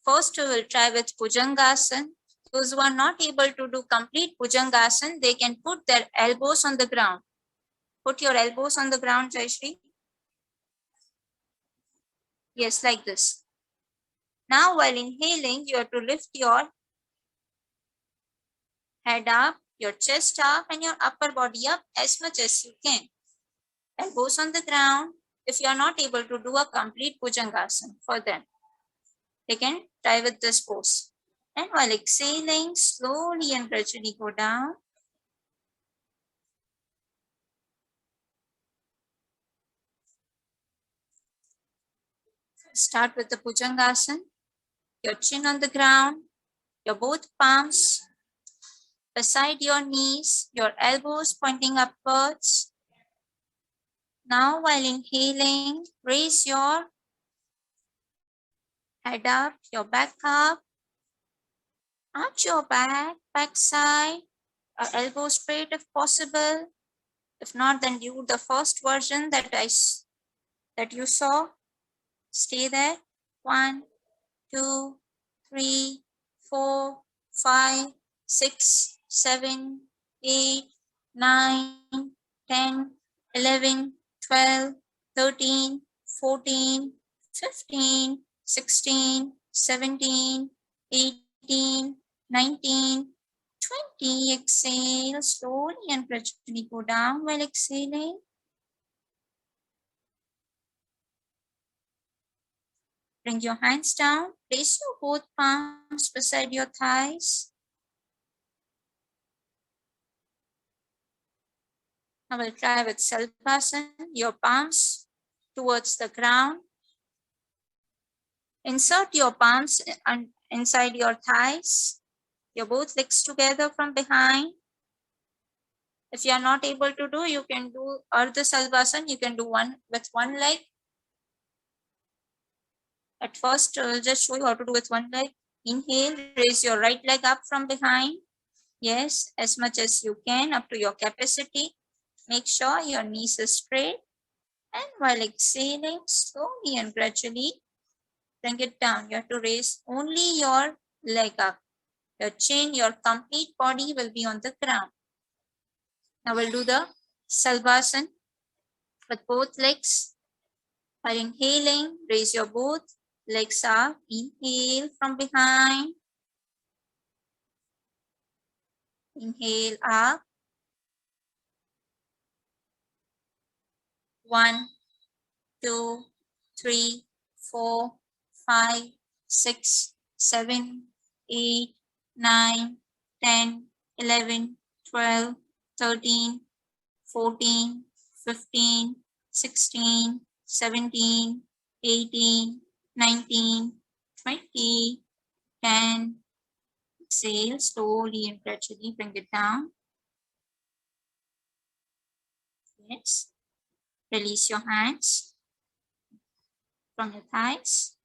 First, we will try with Bhujangasana. Those who are not able to do complete Bhujangasana, they can put their elbows on the ground. Put your elbows on the ground, Jayashri. Yes, like this. Now, while inhaling, you have to lift your head up, your chest up, and your upper body up as much as you can. Elbows on the ground. If you are not able to do a complete Bhujangasana for them, they can try with this pose. And while exhaling, slowly and gradually go down. Start with the Bhujangasana. Your chin on the ground, your both palms beside your knees, your elbows pointing upwards. Now, while inhaling, raise your head up, your back up, arch your back side, elbows straight if possible. If not, then do the first version that you saw. Stay there. 1, 2, 3, 4, 5, 6, 7, 8, 9, 10, 11, 12, 13, 14, 15, 16, 17, 18, 19, 20. Exhale slowly and gradually go down while exhaling. Bring your hands down. Place your both palms beside your thighs. Now we'll try with Salpasana. Your palms towards the ground. Insert your palms inside your thighs. Your both legs together from behind. If you are not able to do, you can do Ardha Salvasan. You can do one with one leg. At first, I'll just show you how to do with one leg. Inhale, raise your right leg up from behind. Yes, as much as you can, up to your capacity. Make sure your knees is straight. And while exhaling, slowly and gradually bring it down. You have to raise only your leg up. Your chin, your complete body will be on the ground. Now we'll do the Salvasan with both legs. While inhaling, raise your both legs up. Inhale from behind. Inhale up. 1, 2, 3, 4, 5, 6, 7, 8, 9, 10, 11, 12, 13, 14, 15, 16, 17, 18, 19, 20, 10. Exhale slowly and gradually bring it down. Yes. Release your hands from your thighs.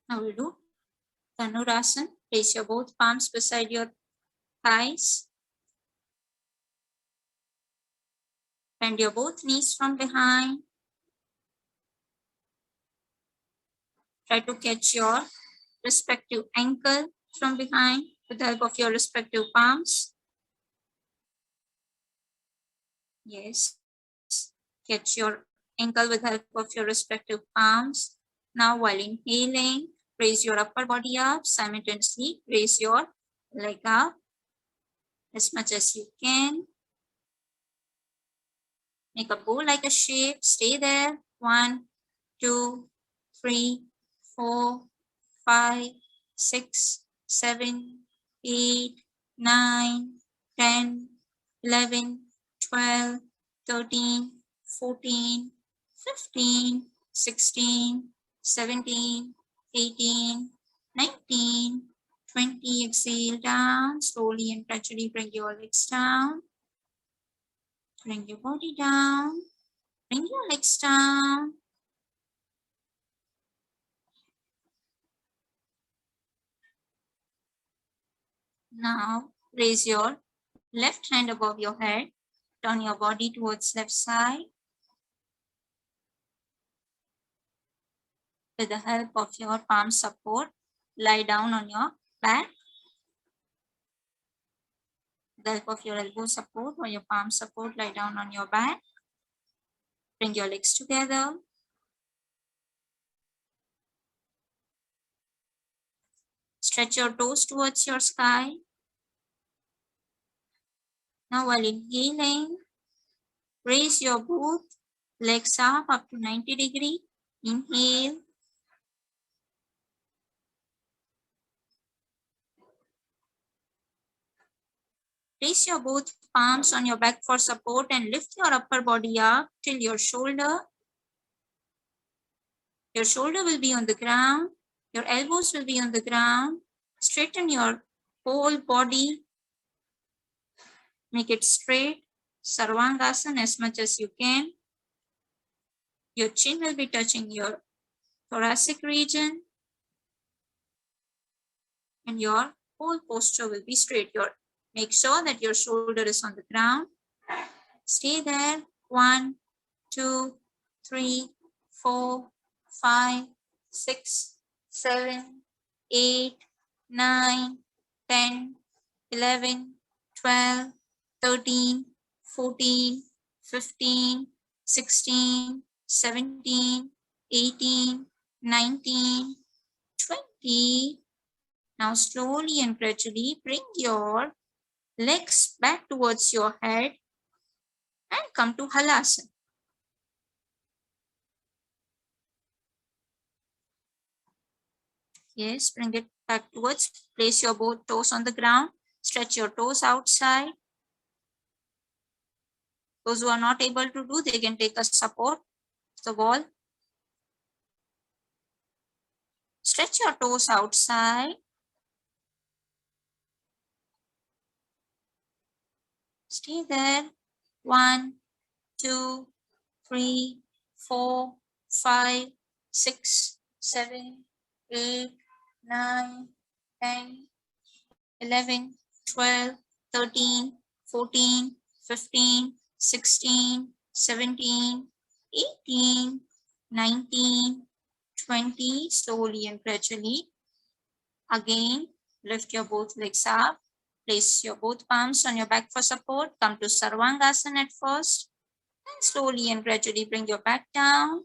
Now we'll do Dhanurasana. Place your both palms beside your thighs. Bend your both knees from behind. Try to catch your respective ankle from behind with the help of your respective palms. Yes. Catch your ankle with the help of your respective palms. Now while inhaling, raise your upper body up. Simultaneously, raise your leg up as much as you can. Make a bow like a shape. Stay there. 1, 2, 3, 4, 5, 6, 7, 8, 9, 10, 11, 12, 13, 14, 15, 16, 17, 18, 19, 20. Exhale down. Slowly and gradually bring your legs down. Bring your body down. Bring your legs down. Now raise your left hand above your head. Turn your body towards left side. With the help of your palm support, lie down on your back. With the help of your elbow support or your palm support, lie down on your back. Bring your legs together. Stretch your toes towards your sky. Now while inhaling, raise your both legs up to 90 degrees. Inhale. Place your both palms on your back for support and lift your upper body up till your shoulder. Your shoulder will be on the ground. Your elbows will be on the ground. Straighten your whole body. Make it straight. Sarvangasana as much as you can. Your chin will be touching your thoracic region. And your whole posture will be straight. Make sure that your shoulder is on the ground. Stay there. 1, 2, 3, 4, 5, 6, 7, 8, 9, 10, 11, 12, 13, 14, 15, 16, 17, 18, 19, 20. Now slowly and gradually bring your legs back towards your head and come to Halasana. Yes, bring it back towards. Place your both toes on the ground. Stretch your toes outside. Those who are not able to do, they can take a support, the wall. Stretch your toes outside. Stay there. 1, 2, 3, 4, 5, 6, 7, 8, 9, 10, 11, 12, 13, 14, 15, 16, 17, 18, 19, 20. Slowly and gradually. Again, lift your both legs up. Place your both palms on your back for support. Come to Sarvangasana at first. And slowly and gradually bring your back down.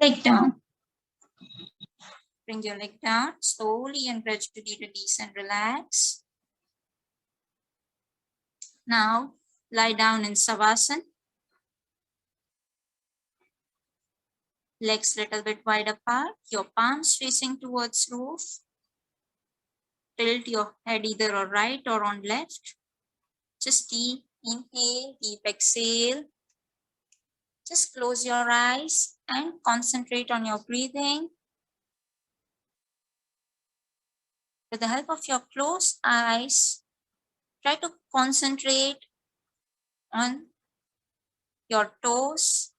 Leg down. Bring your leg down. Slowly and gradually release and relax. Now, lie down in Savasana. Legs little bit wide apart. Your palms facing towards roof. Tilt your head either on right or on left. Just deep inhale, deep exhale. Just close your eyes and concentrate on your breathing. With the help of your closed eyes, try to concentrate on your toes.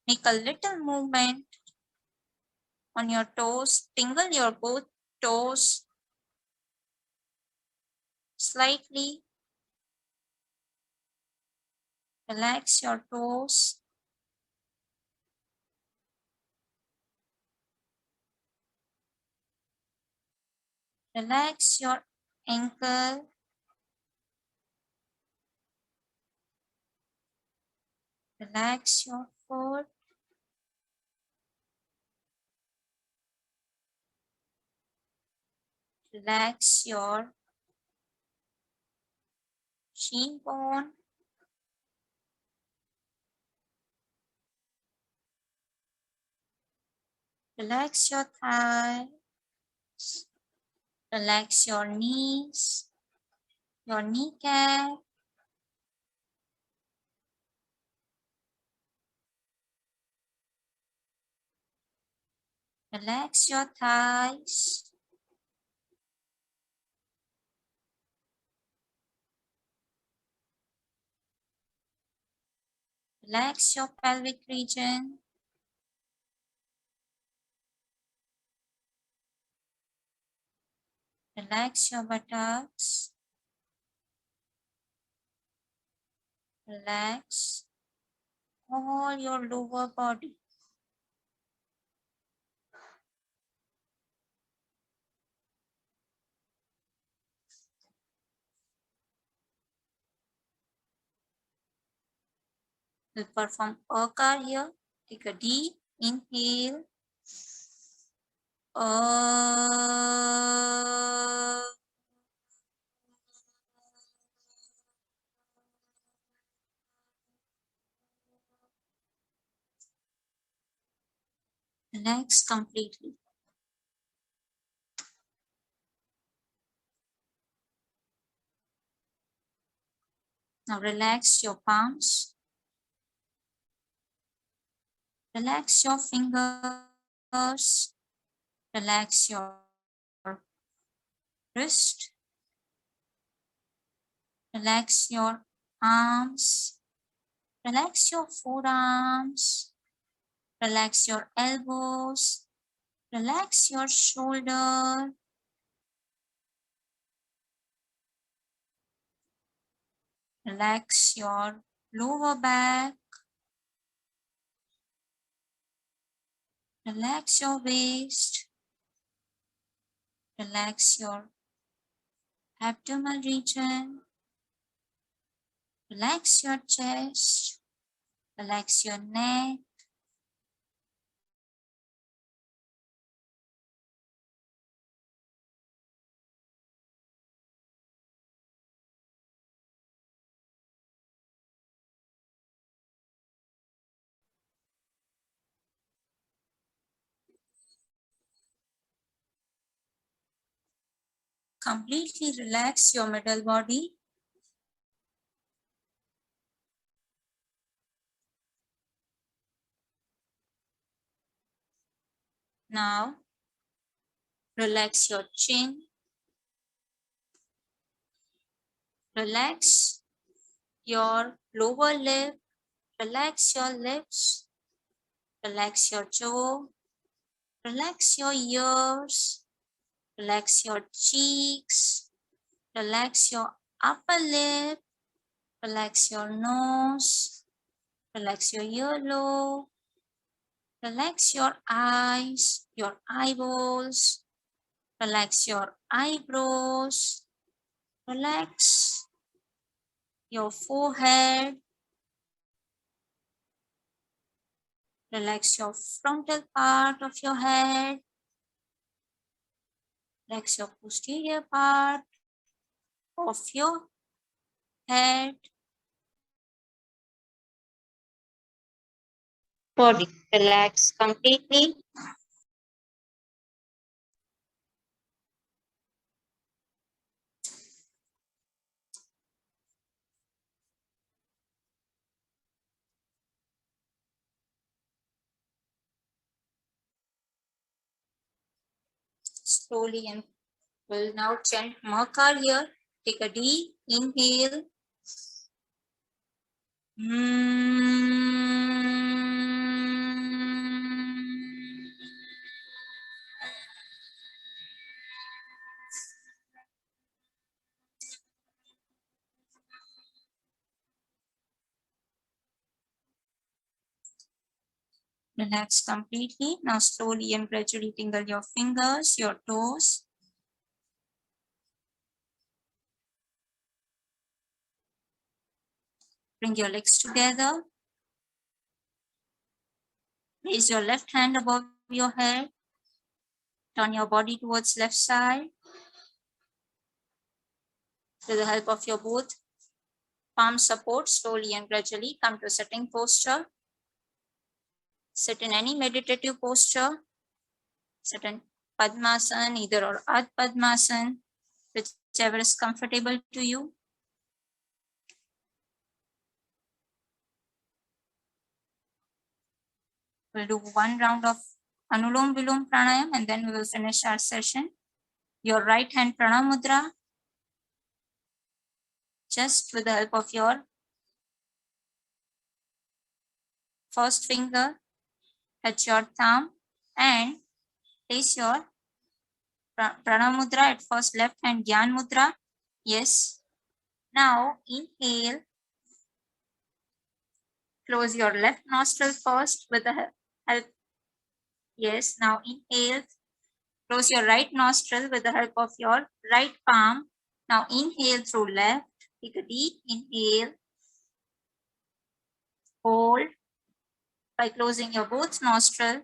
Make a little movement on your toes. Tingle your both toes slightly. Relax your toes. Relax your ankle. Relax your foot. Relax your shin bone. Relax your thighs. Relax your knees, your kneecap. Relax your thighs. Relax your pelvic region. Relax your buttocks. Relax all your lower body. We'll perform Akar here. Take a deep inhale. Relax completely. Now relax your palms. Relax your fingers. Relax your wrist. Relax your arms. Relax your forearms. Relax your elbows. Relax your shoulder. Relax your lower back. Relax your waist. Relax your abdominal region. Relax your chest. Relax your neck. Completely relax your middle body. Now, relax your chin. Relax your lower lip. Relax your lips. Relax your jaw. Relax your ears. Relax your cheeks. Relax your upper lip. Relax your nose. Relax your earlobe. Relax your eyes, your eyeballs. Relax your eyebrows. Relax your forehead. Relax your frontal part of your head. Relax your posterior part of your head. Body relax completely. Slowly, and will now chant Mahakal here. Take a deep inhale. Relax completely. Now slowly and gradually tingle your fingers, your toes. Bring your legs together. Raise your left hand above your head. Turn your body towards left side. With the help of your both palm support, slowly and gradually come to sitting posture. Sit in any meditative posture. Sit in Padmasana, either or Ardha Padmasana, whichever is comfortable to you. We'll do one round of Anulom Vilom Pranayam and then we will finish our session. Your right hand Pranam Mudra, just with the help of your first finger, touch your thumb and place your Pranam Mudra at first left hand Gyan Mudra. Yes. Now inhale. Close your left nostril first with the help. Yes. Now inhale. Close your right nostril with the help of your right palm. Now inhale through left. Take a deep inhale. Hold by closing your both nostril.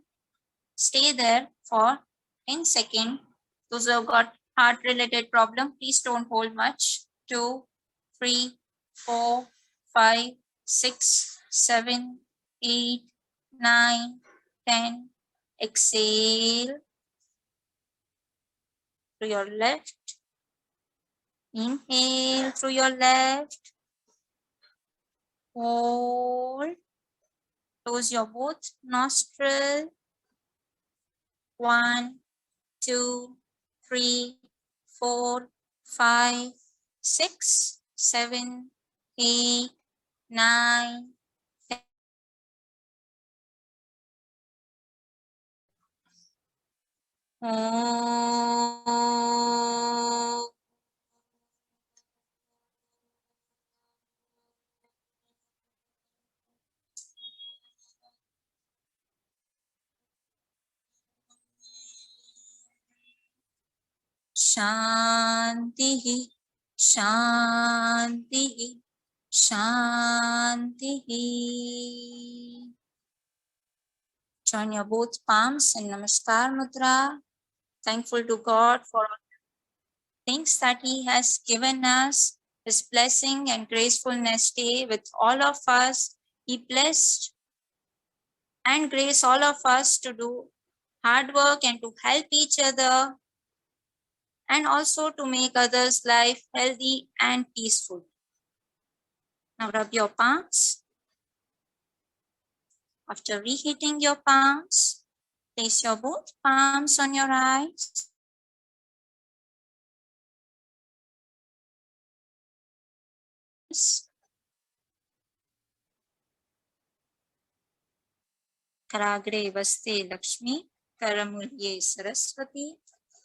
Stay there for 10 seconds. Those who have got heart related problem, please don't hold much. 2, 3, 4, 5, 6, 7, 8, 9, 10. Exhale to your left. Inhale through your left. Hold. Close your both nostrils. 1, 2, 3, 4, 5, 6, 7, 8, 9, 10. Om. Shanti, Shanti, Shanti. Join your both palms in Namaskar Mudra. Thankful to God for all the things that He has given us. His blessing and gracefulness stay with all of us. He blessed and grace all of us to do hard work and to help each other, and also to make others' life healthy and peaceful. Now rub your palms. After reheating your palms, Place your both palms on your eyes. Karagre vaste Lakshmi, Karamulye Saraswati,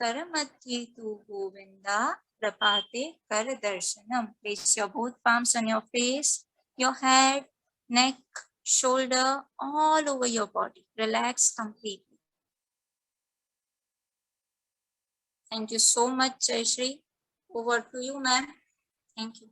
Karamadhye tu Govinda, Prapate Karadarshanam. Place your both palms on your face, your head, neck, shoulder, all over your body. Relax completely. Thank you so much, Jayashree. Over to you, ma'am. Thank you.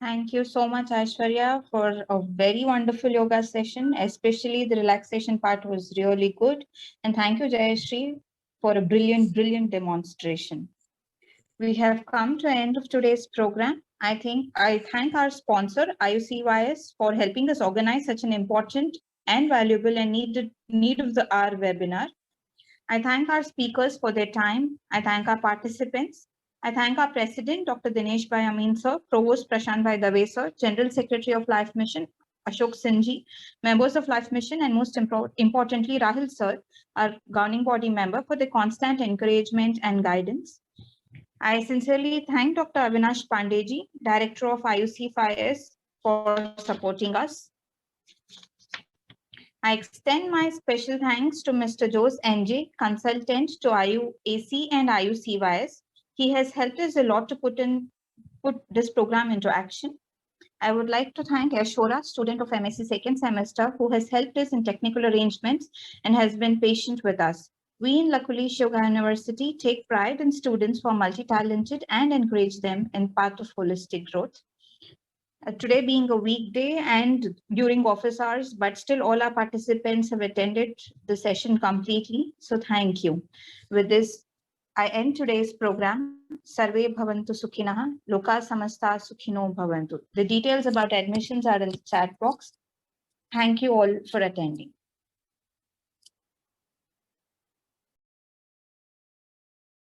Thank you so much, Aishwarya, for a very wonderful yoga session. Especially the relaxation part was really good. And thank you, Jayashree, for a brilliant, brilliant demonstration. We have come to the end of today's program. I thank our sponsor, IUCYS, for helping us organize such an important and valuable and need of the hour webinar. I thank our speakers for their time. I thank our participants. I thank our President, Dr. Dinesh Bhai Amin sir, Provost Prashant Bhai Dave sir, General Secretary of Life Mission, Ashok Sinji, members of Life Mission, and most importantly, Rahul sir, our governing body member, for the constant encouragement and guidance. I sincerely thank Dr. Avinash Pandeji, Director of IUCFIS, for supporting us. I extend my special thanks to Mr. Jose NJ, consultant to IUAC and IUCYS. He has helped us a lot to put this program into action. I would like to thank Ashora, student of MSc second semester, who has helped us in technical arrangements and has been patient with us. We in Lakulish Yoga University take pride in students who are multi-talented and encourage them in path of holistic growth. Today being a weekday and during office hours, but still all our participants have attended the session completely. So thank you. With this, I end today's program. Sarve bhavantu sukhinaha, loka samasta sukhino bhavantu. The details about admissions are in the chat box. Thank you all for attending.